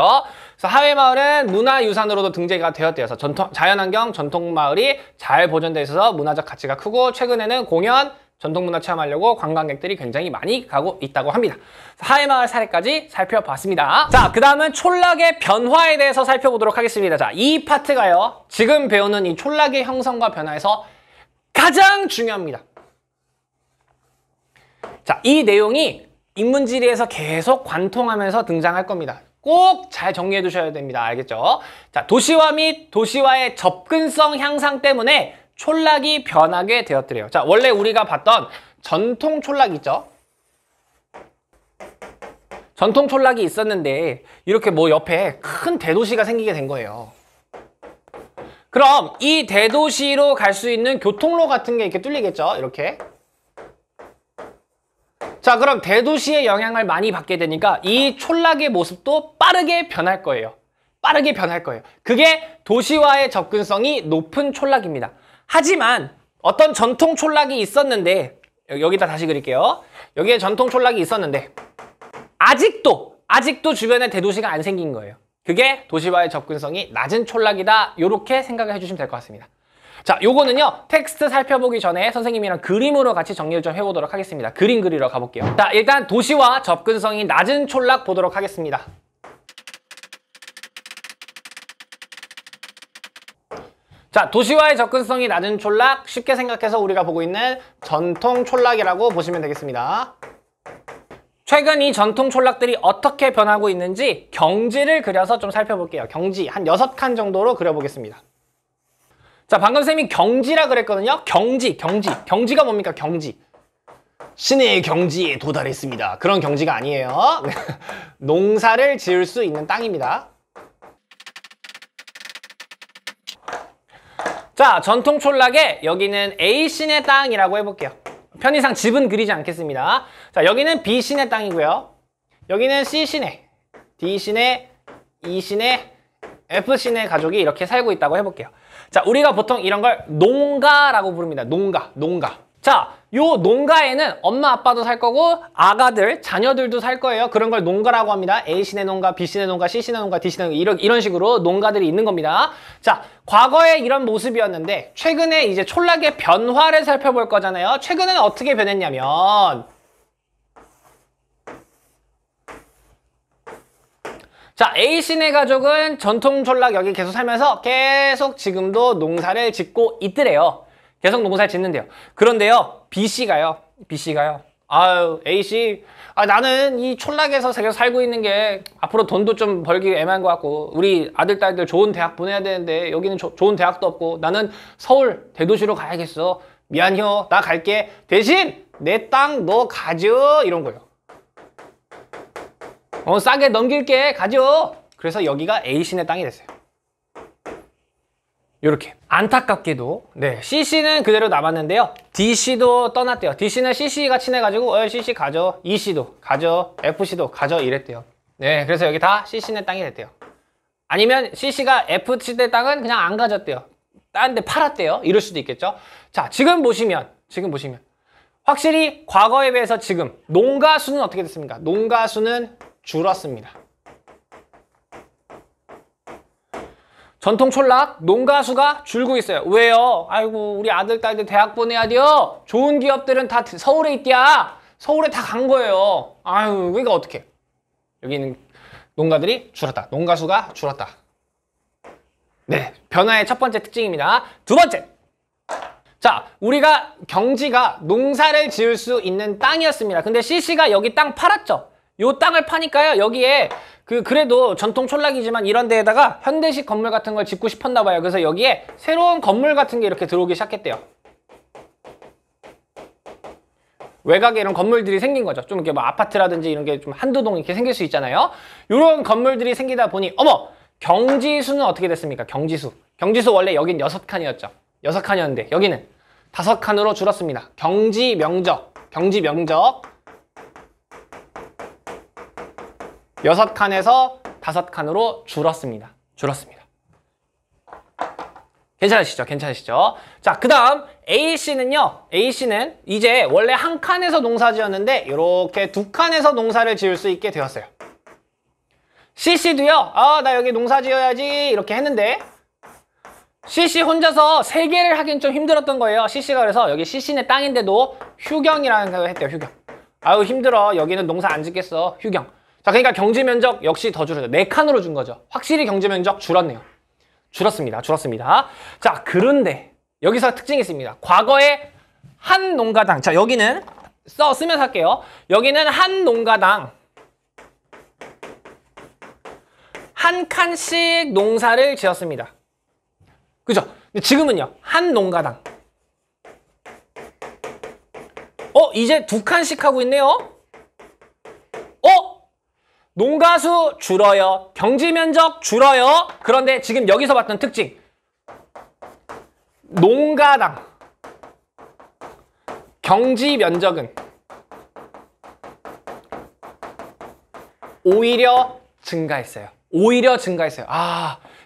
그래서 하회마을은 문화유산으로도 등재가 되었대요. 그래서 자연환경 전통마을이 잘 보존되어 있어서 문화적 가치가 크고 최근에는 공연, 전통문화 체험하려고 관광객들이 굉장히 많이 가고 있다고 합니다. 하회마을 사례까지 살펴봤습니다. 자, 그 다음은 촌락의 변화에 대해서 살펴보도록 하겠습니다. 자, 이 파트가요. 지금 배우는 이 촌락의 형성과 변화에서 가장 중요합니다. 자, 이 내용이 인문지리에서 계속 관통하면서 등장할 겁니다. 꼭 잘 정리해 두셔야 됩니다. 알겠죠? 자, 도시화 및 도시와의 접근성 향상 때문에 촌락이 변하게 되었더래요. 자, 원래 우리가 봤던 전통 촌락 있죠? 전통 촌락이 있었는데 이렇게 뭐 옆에 큰 대도시가 생기게 된 거예요. 그럼 이 대도시로 갈 수 있는 교통로 같은 게 이렇게 뚫리겠죠? 이렇게. 자, 그럼 대도시의 영향을 많이 받게 되니까 이 촌락의 모습도 빠르게 변할 거예요. 빠르게 변할 거예요. 그게 도시와의 접근성이 높은 촌락입니다. 하지만 어떤 전통 촌락이 있었는데 여기다 다시 그릴게요. 여기에 전통 촌락이 있었는데 아직도 주변에 대도시가 안 생긴 거예요. 그게 도시와의 접근성이 낮은 촌락이다. 이렇게 생각을 해주시면 될 것 같습니다. 자, 요거는요, 텍스트 살펴보기 전에 선생님이랑 그림으로 같이 정리를 좀 해보도록 하겠습니다. 그림 그리러 가볼게요. 자, 일단 도시와 접근성이 낮은 촌락 보도록 하겠습니다. 자, 도시와의 접근성이 낮은 촌락, 쉽게 생각해서 우리가 보고 있는 전통 촌락이라고 보시면 되겠습니다. 최근 이 전통 촌락들이 어떻게 변하고 있는지 경지를 그려서 좀 살펴볼게요. 경지 한 6칸 정도로 그려보겠습니다. 자, 방금 쌤이 경지라 그랬거든요. 경지가 뭡니까? 경지. 신의 경지에 도달했습니다. 그런 경지가 아니에요. 농사를 지을 수 있는 땅입니다. 자, 전통 촌락에 여기는 A신의 땅이라고 해볼게요. 편의상 집은 그리지 않겠습니다. 자, 여기는 B신의 땅이고요. 여기는 C신의, D신의, E신의, F신의 가족이 이렇게 살고 있다고 해볼게요. 자, 우리가 보통 이런 걸 농가라고 부릅니다. 농가. 자, 요 농가에는 엄마 아빠도 살 거고 아가들, 자녀들도 살 거예요. 그런 걸 농가라고 합니다. A신의 농가, B신의 농가, C신의 농가, D신의 농가 이런 식으로 농가들이 있는 겁니다. 자, 과거에 이런 모습이었는데 최근에 이제 촌락의 변화를 살펴볼 거잖아요. 최근에는 어떻게 변했냐면 자, A신의 가족은 전통 촌락 여기 계속 살면서 계속 지금도 농사를 짓고 있더래요. 계속 농사를 짓는데요. 그런데요, B씨가요. 아유, A씨, 나는 이 촌락에서 계속 살고 있는 게 앞으로 돈도 좀 벌기 애매한 것 같고 우리 아들, 딸들 좋은 대학 보내야 되는데 여기는 좋은 대학도 없고 나는 서울 대도시로 가야겠어. 미안해요. 나 갈게. 대신 내 땅 너 가져. 이런 거예요. 싸게 넘길게. 가져. 그래서 여기가 A신의 땅이 됐어요. 이렇게. 안타깝게도 네, C씨는 그대로 남았는데요. D씨도 떠났대요. D씨는 CC가 친해가지고 CC 가져. E씨도 가져. F씨도 가져. 이랬대요. 네, 그래서 여기 다 C씨의 땅이 됐대요. 아니면 C씨가 F씨의 땅은 그냥 안 가졌대요. 다른 데 팔았대요. 이럴 수도 있겠죠. 자, 지금 보시면 확실히 과거에 비해서 지금 농가 수는 어떻게 됐습니까? 농가 수는 줄었습니다. 전통 촌락 농가 수가 줄고 있어요. 왜요? 아이고, 우리 아들, 딸들 대학 보내야 돼요. 좋은 기업들은 다 서울에 있디야. 서울에 다 간 거예요. 아유, 그러니까 어떡해. 여기는 농가들이 줄었다. 농가 수가 줄었다. 네, 변화의 첫 번째 특징입니다. 두 번째. 자, 우리가 경지가 농사를 지을 수 있는 땅이었습니다. 근데 CC가 여기 땅 팔았죠? 요 땅을 파니까요, 여기에 그래도 전통 촌락이지만 이런 데에다가 현대식 건물 같은 걸 짓고 싶었나 봐요. 그래서 여기에 새로운 건물 같은 게 이렇게 들어오기 시작했대요. 외곽에 이런 건물들이 생긴 거죠. 좀 이렇게 뭐 아파트라든지 이런 게 좀 한두 동 이렇게 생길 수 있잖아요. 이런 건물들이 생기다 보니 어머! 경지수는 어떻게 됐습니까? 경지수 원래 여긴 6칸이었죠. 6칸이었는데 여기는 5칸으로 줄었습니다. 경지 면적 6칸에서 5칸으로 줄었습니다. 괜찮으시죠? 괜찮으시죠? 자, 그 다음 A씨는요. A씨는 이제 원래 한 칸에서 농사 지었는데 이렇게 두 칸에서 농사를 지을 수 있게 되었어요. C씨도요. 나 여기 농사 지어야지 이렇게 했는데 CC 혼자서 세 개를 하긴 좀 힘들었던 거예요. CC가 그래서 여기 CC네 땅인데도 휴경이라는 걸 했대요. 휴경. 아유 힘들어. 여기는 농사 안 짓겠어. 휴경. 자, 그러니까 경지 면적 역시 더 줄어요. 4칸으로 준 거죠. 확실히 경지 면적 줄었네요. 줄었습니다. 줄었습니다. 자, 그런데 여기서 특징이 있습니다. 과거에 한 농가당, 자 여기는 쓰면서 할게요. 여기는 한 농가당 한 칸씩 농사를 지었습니다. 그죠? 근데 지금은요. 한 농가당 이제 2칸씩 하고 있네요. 농가수 줄어요. 경지 면적 줄어요. 그런데 지금 여기서 봤던 특징. 농가당 경지 면적은 오히려 증가했어요. 오히려 증가했어요.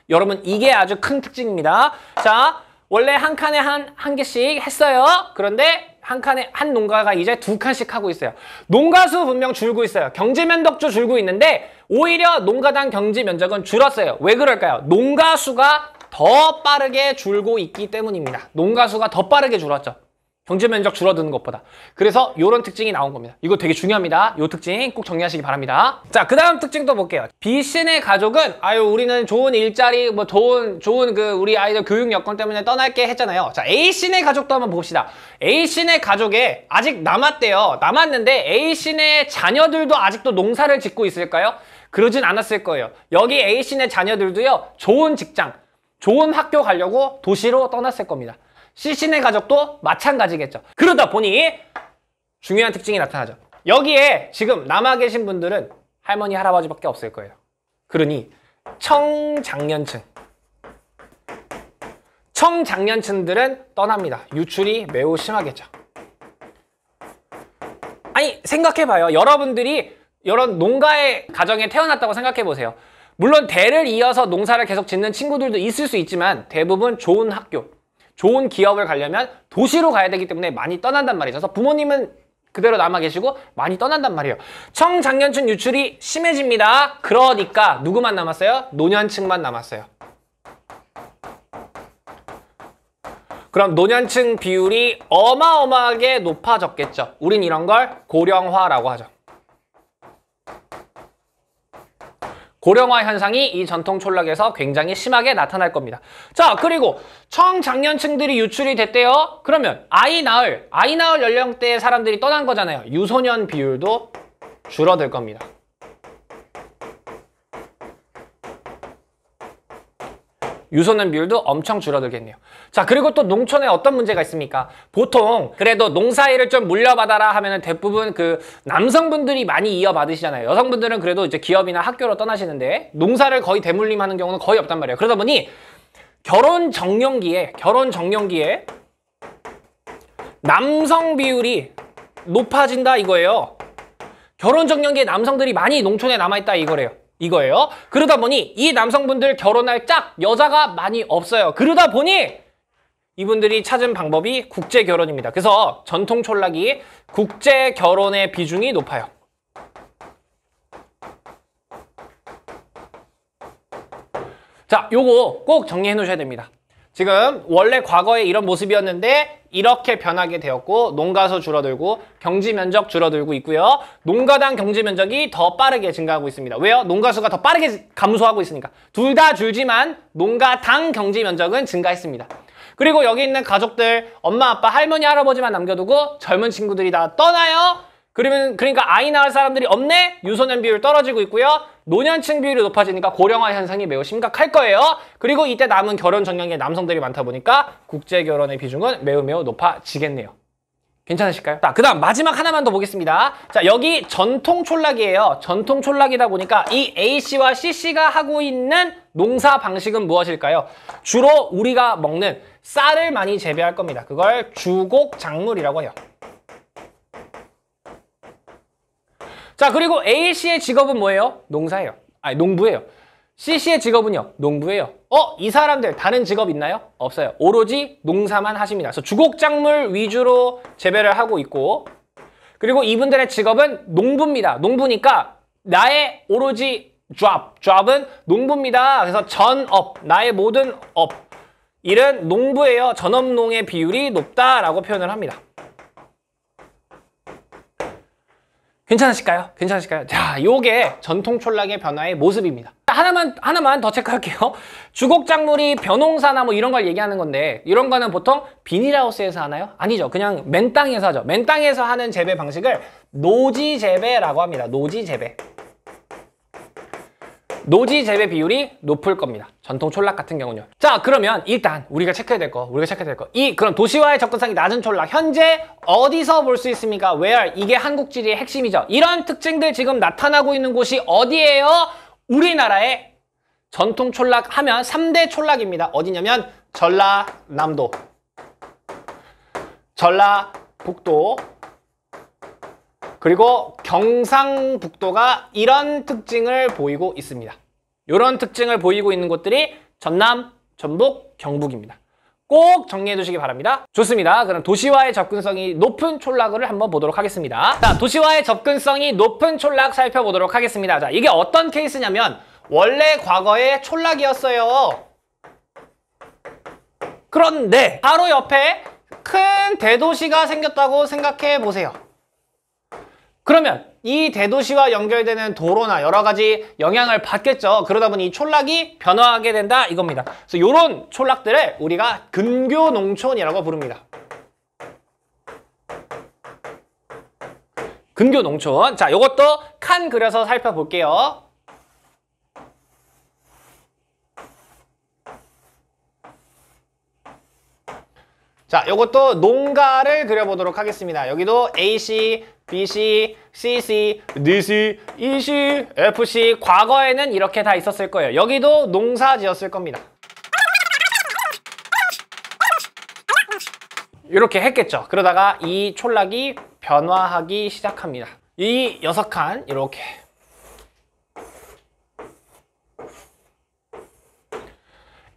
여러분 이게 아주 큰 특징입니다. 자, 원래 한 칸에 한 개씩 했어요. 그런데 한 칸에 한 농가가 이제 2칸씩 하고 있어요. 농가수 분명 줄고 있어요. 경지 면적도 줄고 있는데 오히려 농가당 경지 면적은 줄었어요. 왜 그럴까요? 농가수가 더 빠르게 줄고 있기 때문입니다. 농가수가 더 빠르게 줄었죠. 경지 면적 줄어드는 것보다. 그래서 이런 특징이 나온 겁니다. 이거 되게 중요합니다. 이 특징 꼭 정리하시기 바랍니다. 자, 그 다음 특징도 볼게요. B씨네 가족은 우리는 좋은 일자리, 좋은 우리 아이들 교육 여건 때문에 떠날게 했잖아요. 자, A씨네 가족도 한번 봅시다. A씨네 가족에 아직 남았대요. 남았는데 A씨네 자녀들도 아직도 농사를 짓고 있을까요? 그러진 않았을 거예요. 여기 A씨네 자녀들도요. 좋은 직장, 좋은 학교 가려고 도시로 떠났을 겁니다. C씨네 가족도 마찬가지겠죠. 그러다 보니 중요한 특징이 나타나죠. 여기에 지금 남아 계신 분들은 할머니, 할아버지밖에 없을 거예요. 그러니 청장년층들은 떠납니다. 유출이 매우 심하겠죠. 아니 생각해봐요. 여러분들이 이런 농가의 가정에 태어났다고 생각해보세요. 물론 대를 이어서 농사를 계속 짓는 친구들도 있을 수 있지만 대부분 좋은 학교, 좋은 기업을 가려면 도시로 가야 되기 때문에 많이 떠난단 말이죠. 그래서 부모님은 그대로 남아 계시고 많이 떠난단 말이에요. 청장년층 유출이 심해집니다. 그러니까 누구만 남았어요? 노년층만 남았어요. 그럼 노년층 비율이 어마어마하게 높아졌겠죠. 우린 이런 걸 고령화라고 하죠. 고령화 현상이 이 전통 촌락에서 굉장히 심하게 나타날 겁니다. 자, 그리고 청장년층들이 유출이 됐대요. 그러면 아이 낳을 연령대의 사람들이 떠난 거잖아요. 유소년 비율도 줄어들 겁니다. 유소년 비율도 엄청 줄어들겠네요. 자, 그리고 또 농촌에 어떤 문제가 있습니까? 보통 그래도 농사일을 좀 물려받아라 하면은 대부분 남성분들이 많이 이어받으시잖아요. 여성분들은 그래도 이제 기업이나 학교로 떠나시는데 농사를 거의 대물림하는 경우는 거의 없단 말이에요. 그러다 보니 결혼 정년기에 남성 비율이 높아진다 이거예요. 결혼 정년기에 남성들이 많이 농촌에 남아있다 이거예요. 그러다 보니 이 남성분들 결혼할 짝 여자가 많이 없어요. 그러다 보니 이분들이 찾은 방법이 국제 결혼입니다. 그래서 전통 촌락이 국제 결혼의 비중이 높아요. 자, 요거 꼭 정리해 놓으셔야 됩니다. 지금 원래 과거에 이런 모습이었는데 이렇게 변하게 되었고 농가수 줄어들고 경지 면적 줄어들고 있고요. 농가당 경지 면적이 더 빠르게 증가하고 있습니다. 왜요? 농가수가 더 빠르게 감소하고 있으니까. 둘 다 줄지만 농가당 경지 면적은 증가했습니다. 그리고 여기 있는 가족들 엄마, 아빠, 할머니, 할아버지만 남겨두고 젊은 친구들이 다 떠나요. 그러니까 아이 낳을 사람들이 없네? 유소년 비율 떨어지고 있고요. 노년층 비율이 높아지니까 고령화 현상이 매우 심각할 거예요. 그리고 이때 남은 결혼 정년기에 남성들이 많다 보니까 국제 결혼의 비중은 매우 높아지겠네요. 괜찮으실까요? 자, 그 다음 마지막 하나만 더 보겠습니다. 자, 여기 전통 촌락이에요. 전통 촌락이다 보니까 이 A씨와 C씨가 하고 있는 농사 방식은 무엇일까요? 주로 우리가 먹는 쌀을 많이 재배할 겁니다. 그걸 주곡작물이라고 해요. 자, 그리고 A씨의 직업은 뭐예요? 농부예요. CC의 직업은요, 농부예요. 이 사람들 다른 직업 있나요? 없어요. 오로지 농사만 하십니다. 그래서 주곡작물 위주로 재배를 하고 있고, 그리고 이분들의 직업은 농부입니다. 농부니까 나의 오로지 job은 농부입니다. 그래서 전업, 나의 모든 업, 일은 농부예요. 전업농의 비율이 높다라고 표현을 합니다. 괜찮으실까요? 괜찮으실까요? 자, 요게 전통 촌락의 변화의 모습입니다. 하나만 더 체크할게요. 주곡작물이 벼농사나 뭐 이런 걸 얘기하는 건데, 이런 거는 보통 비닐하우스에서 하나요? 아니죠. 그냥 맨땅에서 하죠. 맨땅에서 하는 재배 방식을 노지 재배라고 합니다. 노지 재배. 노지 재배 비율이 높을 겁니다. 전통 촌락 같은 경우는요. 자, 그러면 일단 우리가 체크해야 될 거. 그럼 도시와의 접근성이 낮은 촌락. 현재 어디서 볼 수 있습니까? Where? 이게 한국지리의 핵심이죠. 이런 특징들 지금 나타나고 있는 곳이 어디예요? 우리나라의 전통 촌락 하면 3대 촌락입니다. 어디냐면 전라남도, 전라북도, 그리고 경상북도가 이런 특징을 보이고 있습니다. 이런 특징을 보이고 있는 곳들이 전남, 전북, 경북입니다. 꼭 정리해 두시기 바랍니다. 좋습니다. 그럼 도시와의 접근성이 높은 촌락을 한번 보도록 하겠습니다. 자, 도시와의 접근성이 높은 촌락 살펴보도록 하겠습니다. 자, 이게 어떤 케이스냐면 원래 과거에 촌락이었어요. 그런데 바로 옆에 큰 대도시가 생겼다고 생각해 보세요. 그러면 이 대도시와 연결되는 도로나 여러 가지 영향을 받겠죠. 그러다 보니 이 촌락이 변화하게 된다 이겁니다. 그래서 이런 촌락들을 우리가 근교 농촌이라고 부릅니다. 근교 농촌. 자, 요것도 칸 그려서 살펴볼게요. 자, 요것도 농가를 그려보도록 하겠습니다. 여기도 AC, BC, CC, DC, EC, FC 과거에는 이렇게 다 있었을 거예요. 여기도 농사 지었을 겁니다. 이렇게 했겠죠. 그러다가 이 촌락이 변화하기 시작합니다. 이 6칸 이렇게.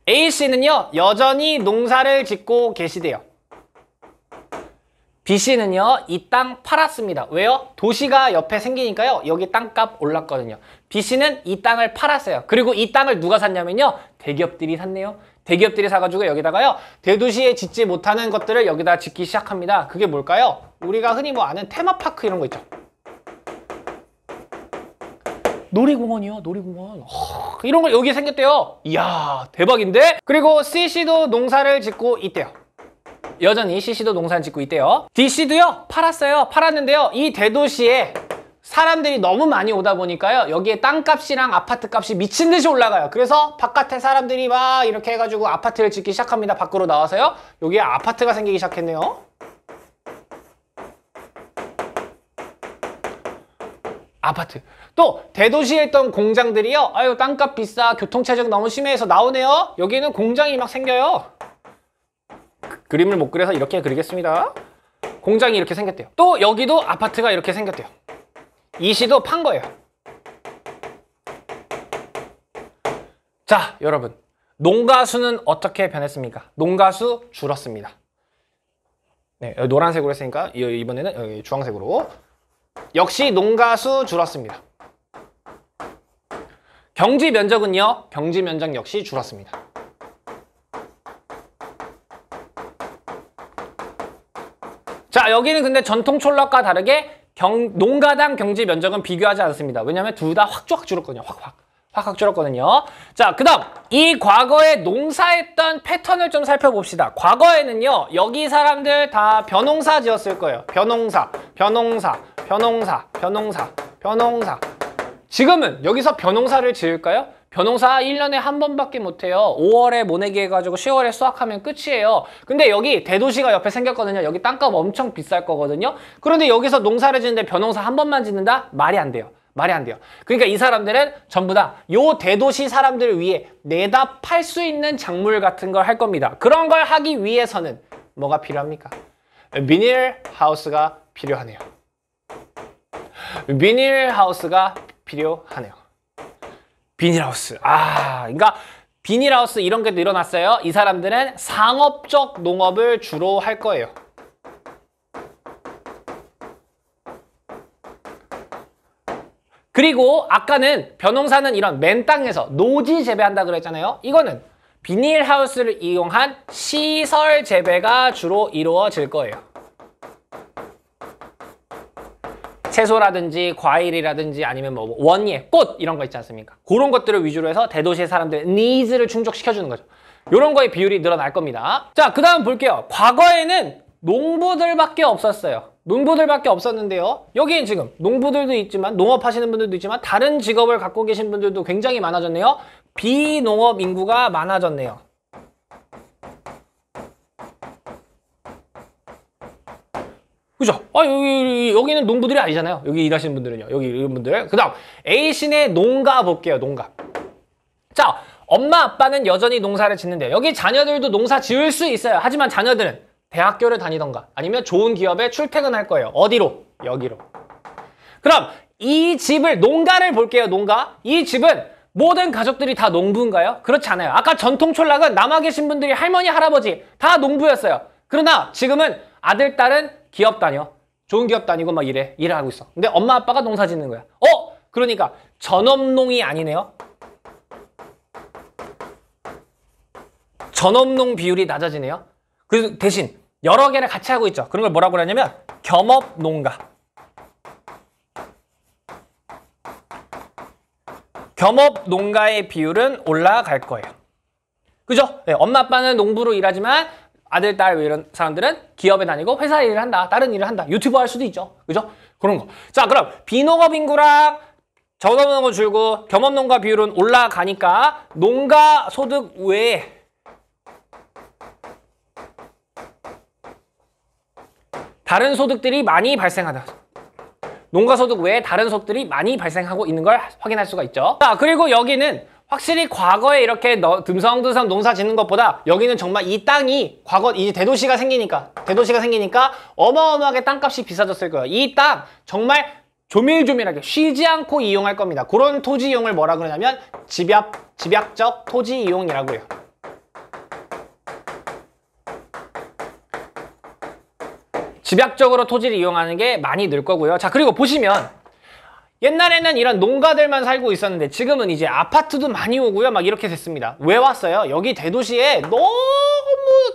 A씨는요 여전히 농사를 짓고 계시대요. B씨는요 이 땅 팔았습니다. 왜요? 도시가 옆에 생기니까요 여기 땅값 올랐거든요. B씨는 이 땅을 팔았어요. 그리고 이 땅을 누가 샀냐면요 대기업들이 샀네요. 대기업들이 사가지고 여기다가요 대도시에 짓지 못하는 것들을 여기다 짓기 시작합니다. 그게 뭘까요? 우리가 흔히 뭐 아는 테마파크 이런 거 있죠. 놀이공원이요, 놀이공원. 이런 걸 여기 생겼대요. 이야, 대박인데? 그리고 C씨도 농사를 짓고 있대요. 여전히 C씨도 농사를 짓고 있대요. D씨도요, 팔았어요. 팔았는데요, 이 대도시에 사람들이 너무 많이 오다 보니까요, 여기에 땅값이랑 아파트 값이 미친 듯이 올라가요. 그래서 바깥에 사람들이 막 이렇게 해가지고 아파트를 짓기 시작합니다. 밖으로 나와서요. 여기에 아파트가 생기기 시작했네요. 아파트. 또 대도시에 있던 공장들이요. 아유 땅값 비싸, 교통체증 너무 심해서 나오네요. 여기는 공장이 막 생겨요. 그림을 못 그려서 이렇게 그리겠습니다. 공장이 이렇게 생겼대요. 또 여기도 아파트가 이렇게 생겼대요. 이 시도 판 거예요. 자, 여러분. 농가수는 어떻게 변했습니까? 농가수 줄었습니다. 네, 노란색으로 했으니까 이번에는 여기 주황색으로. 역시 농가수 줄었습니다. 경지 면적은요, 경지 면적 역시 줄었습니다. 자, 여기는 근데 전통 촌락과 다르게 농가당 경지 면적은 비교하지 않습니다. 왜냐하면 둘 다 확 줄었거든요. 확 줄었거든요. 자, 그 다음 이 과거에 농사했던 패턴을 좀 살펴봅시다. 과거에는요, 여기 사람들 다 벼농사 지었을 거예요. 벼농사. 지금은 여기서 벼농사를 지을까요? 벼농사 1년에 한 번밖에 못해요. 5월에 모내기 해가지고 10월에 수확하면 끝이에요. 근데 여기 대도시가 옆에 생겼거든요. 여기 땅값 엄청 비쌀 거거든요. 그런데 여기서 농사를 짓는데 벼농사 한 번만 짓는다? 말이 안 돼요. 말이 안 돼요. 그러니까 이 사람들은 전부 다 요 대도시 사람들을 위해 내다 팔 수 있는 작물 같은 걸 할 겁니다. 그런 걸 하기 위해서는 뭐가 필요합니까? 비닐하우스가 필요하네요. 비닐하우스가 필요하네요. 비닐하우스. 그러니까 비닐하우스 이런 게 늘어났어요. 이 사람들은 상업적 농업을 주로 할 거예요. 그리고 아까는 벼농사는 이런 맨 땅에서 노지 재배한다 그랬잖아요. 이거는 비닐하우스를 이용한 시설 재배가 주로 이루어질 거예요. 채소라든지 과일이라든지 아니면 뭐 원예, 꽃 이런 거 있지 않습니까? 그런 것들을 위주로 해서 대도시의 사람들의 니즈를 충족시켜주는 거죠. 이런 거의 비율이 늘어날 겁니다. 자, 그 다음 볼게요. 과거에는 농부들밖에 없었어요. 농부들밖에 없었는데요. 여기엔 지금 농부들도 있지만 농업하시는 분들도 있지만 다른 직업을 갖고 계신 분들도 굉장히 많아졌네요. 비농업 인구가 많아졌네요. 그죠? 여기는 농부들이 아니잖아요. 여기 일하시는 분들은요. 여기 이런 분들. 그 다음 A신의 농가 볼게요. 농가. 자, 엄마 아빠는 여전히 농사를 짓는데 여기 자녀들도 농사 지을 수 있어요. 하지만 자녀들은 대학교를 다니던가 아니면 좋은 기업에 출퇴근할 거예요. 어디로? 여기로. 그럼 이 집을, 농가를 볼게요. 농가. 이 집은 모든 가족들이 다 농부인가요? 그렇지 않아요. 아까 전통 촌락은 남아 계신 분들이 할머니, 할아버지 다 농부였어요. 그러나 지금은 아들, 딸은 기업 다녀. 좋은 기업 다니고 막 일을 하고 있어. 근데 엄마 아빠가 농사 짓는 거야. 그러니까 전업농이 아니네요. 전업농 비율이 낮아지네요. 그 대신 여러 개를 같이 하고 있죠. 그런 걸 뭐라고 그러냐면 겸업농가. 겸업농가의 비율은 올라갈 거예요. 그죠? 네, 엄마 아빠는 농부로 일하지만 아들, 딸 이런 사람들은 기업에 다니고 회사 일을 한다. 다른 일을 한다. 유튜버 할 수도 있죠. 그죠? 그런 거. 자, 그럼 비농업 인구랑 전업농은 줄고 겸업농가 비율은 올라가니까 농가 소득 외에 다른 소득들이 많이 발생하다. 농가 소득 외에 다른 소득들이 많이 발생하고 있는 걸 확인할 수가 있죠. 자, 그리고 여기는 확실히 과거에 이렇게 듬성듬성 농사 짓는 것보다 여기는 정말 이 땅이 이제 대도시가 생기니까 어마어마하게 땅값이 비싸졌을 거예요. 이 땅 정말 조밀조밀하게 쉬지 않고 이용할 겁니다. 그런 토지 이용을 뭐라 그러냐면 집약적 토지 이용이라고 해요. 집약적으로 토지를 이용하는 게 많이 늘 거고요. 자, 그리고 보시면 옛날에는 이런 농가들만 살고 있었는데 지금은 이제 아파트도 많이 오고요. 막 이렇게 됐습니다. 왜 왔어요? 여기 대도시에 너무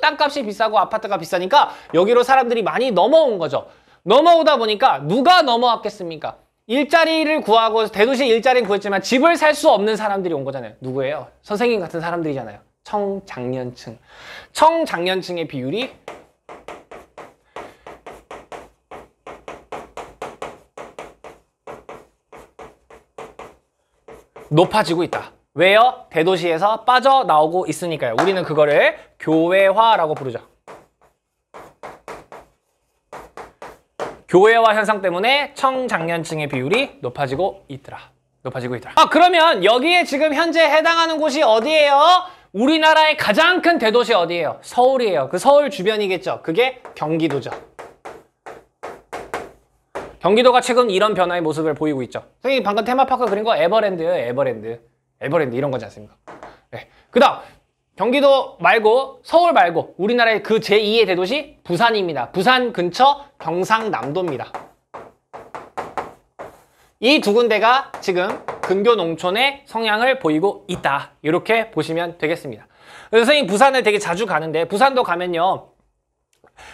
땅값이 비싸고 아파트가 비싸니까 여기로 사람들이 많이 넘어온 거죠. 넘어오다 보니까 누가 넘어왔겠습니까? 일자리를 구하고 대도시에 일자리는 구했지만 집을 살 수 없는 사람들이 온 거잖아요. 누구예요? 선생님 같은 사람들이잖아요. 청장년층. 청장년층의 비율이 높아지고 있다. 왜요? 대도시에서 빠져나오고 있으니까요. 우리는 그거를 교외화라고 부르죠. 교외화 현상 때문에 청장년층의 비율이 높아지고 있더라. 그러면 여기에 지금 현재 해당하는 곳이 어디예요? 우리나라의 가장 큰 대도시 어디예요? 서울이에요. 그 서울 주변이겠죠. 그게 경기도죠. 경기도가 최근 이런 변화의 모습을 보이고 있죠. 선생님 방금 테마파크 그린 거 에버랜드예요. 에버랜드 이런 거지 않습니까? 네. 그 다음 경기도 말고 서울 말고 우리나라의 그 제2의 대도시 부산입니다. 부산 근처 경상남도입니다. 이 두 군데가 지금 근교 농촌의 성향을 보이고 있다. 이렇게 보시면 되겠습니다. 선생님 부산을 되게 자주 가는데 부산도 가면요.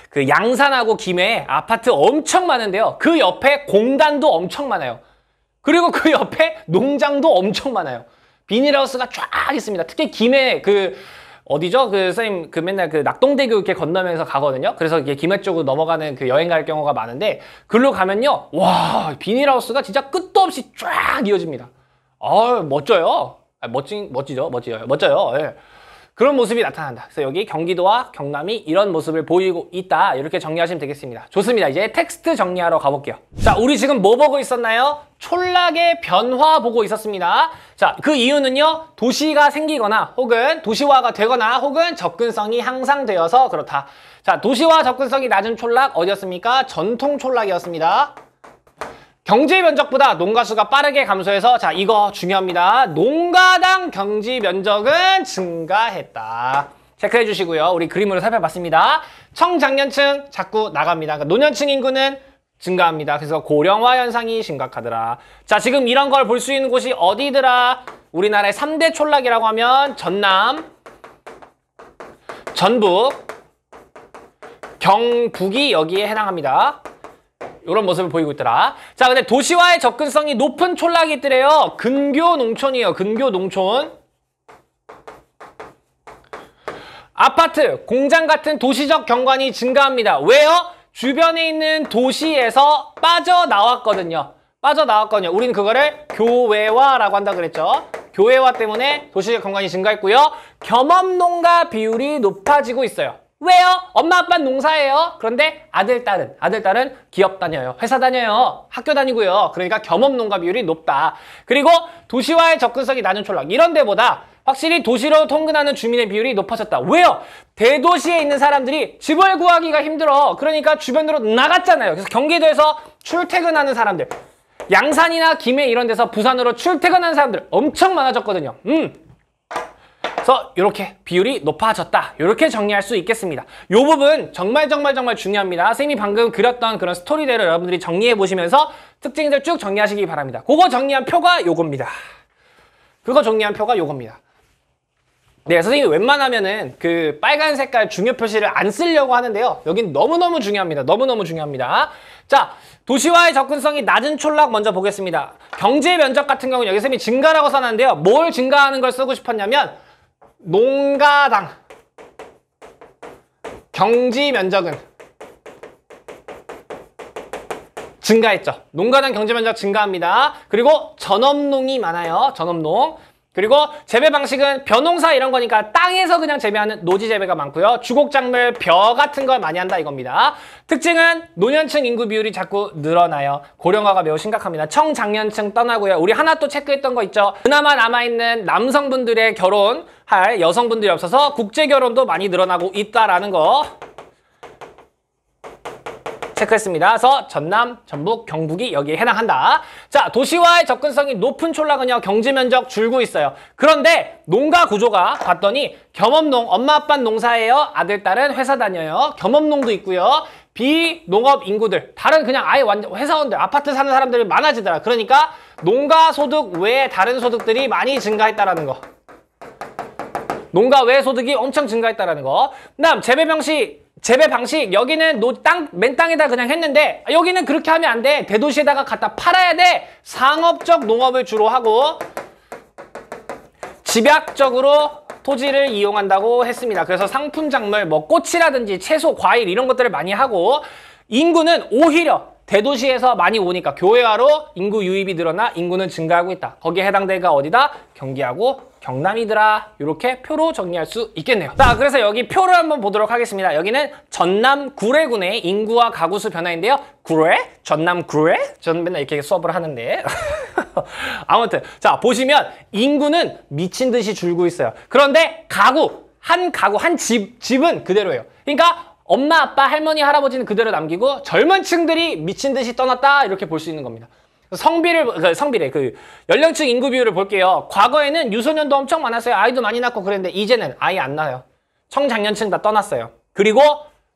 그 양산하고 김해에 아파트 엄청 많은데요. 그 옆에 공단도 엄청 많아요. 그리고 그 옆에 농장도 엄청 많아요. 비닐하우스가 쫙 있습니다. 특히 김해 어디죠? 선생님 맨날 낙동대교 이렇게 건너면서 가거든요. 그래서 이게 김해 쪽으로 넘어가는 여행 갈 경우가 많은데 글로 가면요. 와, 비닐하우스가 진짜 끝도 없이 쫙 이어집니다. 멋져요. 멋져요. 예. 그런 모습이 나타난다. 그래서 여기 경기도와 경남이 이런 모습을 보이고 있다. 이렇게 정리하시면 되겠습니다. 좋습니다. 이제 텍스트 정리하러 가볼게요. 자, 우리 지금 뭐 보고 있었나요? 촌락의 변화 보고 있었습니다. 자, 그 이유는요. 도시가 생기거나 혹은 도시화가 되거나 혹은 접근성이 향상되어서 그렇다. 자, 도시화 접근성이 낮은 촌락 어디였습니까? 전통 촌락이었습니다. 경지 면적보다 농가수가 빠르게 감소해서 자 이거 중요합니다. 농가당 경지 면적은 증가했다. 체크해 주시고요. 우리 그림으로 살펴봤습니다. 청장년층 자꾸 나갑니다. 그러니까 노년층 인구는 증가합니다. 그래서 고령화 현상이 심각하더라. 자 지금 이런 걸 볼 수 있는 곳이 어디더라? 우리나라의 3대 촌락이라고 하면 전남, 전북, 경북이 여기에 해당합니다. 이런 모습을 보이고 있더라. 자, 근데 도시와의 접근성이 높은 촌락이 있더래요. 근교 농촌이에요. 근교 농촌. 아파트, 공장 같은 도시적 경관이 증가합니다. 왜요? 주변에 있는 도시에서 빠져나왔거든요. 우리는 그거를 교외화라고 한다 그랬죠. 교외화 때문에 도시적 경관이 증가했고요. 겸업농가 비율이 높아지고 있어요. 왜요? 엄마 아빠는 농사예요. 그런데 아들 딸은 기업 다녀요. 회사 다녀요. 학교 다니고요. 그러니까 겸업농가 비율이 높다. 그리고 도시와의 접근성이 낮은 촌락 이런 데보다 확실히 도시로 통근하는 주민의 비율이 높아졌다. 왜요? 대도시에 있는 사람들이 집을 구하기가 힘들어. 그러니까 주변으로 나갔잖아요. 그래서 경기도에서 출퇴근하는 사람들, 양산이나 김해 이런 데서 부산으로 출퇴근하는 사람들 엄청 많아졌거든요. 그래서 이렇게 비율이 높아졌다. 이렇게 정리할 수 있겠습니다. 이 부분 정말 중요합니다. 선생님이 방금 그렸던 그런 스토리대로 여러분들이 정리해 보시면서 특징들 쭉 정리하시기 바랍니다. 그거 정리한 표가 요겁니다. 네, 선생님이 웬만하면은 그 빨간 색깔 중요 표시를 안 쓰려고 하는데요. 여긴 너무너무 중요합니다. 자, 도시와의 접근성이 낮은 촌락 먼저 보겠습니다. 경제 면적 같은 경우는 여기 선생님이 증가라고 써놨는데요. 뭘 증가하는 걸 쓰고 싶었냐면 농가당 경지 면적은 증가했죠. 농가당 경제 면적 증가합니다. 그리고 전업농이 많아요. 전업농. 그리고 재배 방식은 벼농사 이런 거니까 땅에서 그냥 재배하는 노지 재배가 많고요. 주곡작물, 벼 같은 걸 많이 한다 이겁니다. 특징은 노년층 인구 비율이 자꾸 늘어나요. 고령화가 매우 심각합니다. 청장년층 떠나고요. 우리 하나 또 체크했던 거 있죠. 그나마 남아있는 남성분들의 결혼할 여성분들이 없어서 국제결혼도 많이 늘어나고 있다라는 거 체크했습니다. 그래서 전남, 전북, 경북이 여기에 해당한다. 자, 도시와의 접근성이 높은 촌락은요, 경지 면적 줄고 있어요. 그런데 농가 구조가 봤더니 겸업농, 엄마 아빠는 농사예요. 아들, 딸은 회사 다녀요. 겸업농도 있고요. 비농업 인구들, 다른 그냥 아예 완전 회사원들, 아파트 사는 사람들이 많아지더라. 그러니까 농가 소득 외에 다른 소득들이 많이 증가했다라는 거. 농가 외 소득이 엄청 증가했다라는 거. 그다음 재배 방식 여기는 맨 땅에다 그냥 했는데 여기는 그렇게 하면 안 돼. 대도시에다가 갖다 팔아야 돼. 상업적 농업을 주로 하고 집약적으로 토지를 이용한다고 했습니다. 그래서 상품작물, 뭐 꽃이라든지 채소, 과일 이런 것들을 많이 하고 인구는 오히려 대도시에서 많이 오니까 교외화로 인구 유입이 늘어나 인구는 증가하고 있다. 거기에 해당대가 어디다? 경기하고 경남이더라. 이렇게 표로 정리할 수 있겠네요. 자, 그래서 여기 표를 한번 보도록 하겠습니다. 여기는 전남 구례군의 인구와 가구수 변화인데요. 구례? 전남 구례? 저는 맨날 이렇게 수업을 하는데 아무튼 자, 보시면 인구는 미친 듯이 줄고 있어요. 그런데 한 집은 그대로예요. 그러니까 엄마, 아빠, 할머니, 할아버지는 그대로 남기고 젊은 층들이 미친 듯이 떠났다 이렇게 볼 수 있는 겁니다. 연령층 인구 비율을 볼게요. 과거에는 유소년도 엄청 많았어요. 아이도 많이 낳고 그랬는데 이제는 아예 안 낳아요. 청장년층 다 떠났어요. 그리고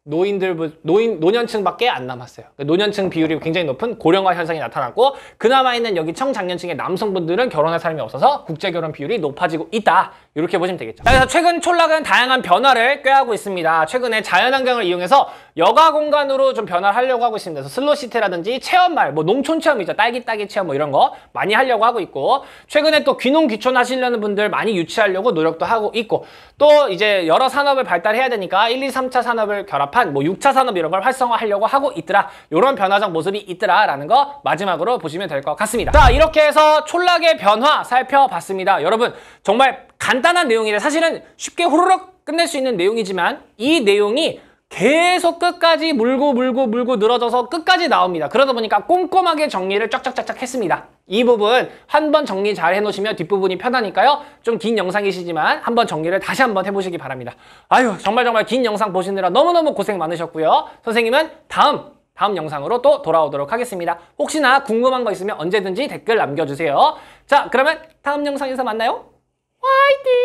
노년층밖에 안 남았어요. 노년층 비율이 굉장히 높은 고령화 현상이 나타났고 그나마 있는 여기 청장년층의 남성분들은 결혼할 사람이 없어서 국제결혼 비율이 높아지고 있다. 이렇게 보시면 되겠죠. 그래서 최근 촌락은 다양한 변화를 꾀하고 있습니다. 최근에 자연환경을 이용해서 여가 공간으로 좀 변화를 하려고 하고 있습니다. 그래서 슬로시티라든지 체험마을, 뭐 농촌 체험이죠. 딸기 따기 체험 뭐 이런 거 많이 하려고 하고 있고 최근에 또 귀농 귀촌 하시려는 분들 많이 유치하려고 노력도 하고 있고 또 이제 여러 산업을 발달해야 되니까 1, 2, 3차 산업을 결합한 뭐 6차 산업 이런 걸 활성화하려고 하고 있더라. 이런 변화적 모습이 있더라라는 거 마지막으로 보시면 될 것 같습니다. 자, 이렇게 해서 촌락의 변화 살펴봤습니다. 여러분 정말 간단한 내용이래. 사실은 쉽게 후루룩 끝낼 수 있는 내용이지만 이 내용이 계속 끝까지 물고 늘어져서 끝까지 나옵니다. 그러다 보니까 꼼꼼하게 정리를 쫙쫙쫙쫙 했습니다. 이 부분 한번 정리 잘 해놓으시면 뒷부분이 편하니까요. 좀 긴 영상이시지만 한번 정리를 다시 한번 해보시기 바랍니다. 아유, 정말 긴 영상 보시느라 너무너무 고생 많으셨고요. 선생님은 다음 다음 영상으로 또 돌아오도록 하겠습니다. 혹시나 궁금한 거 있으면 언제든지 댓글 남겨주세요. 자, 그러면 다음 영상에서 만나요. 화이팅!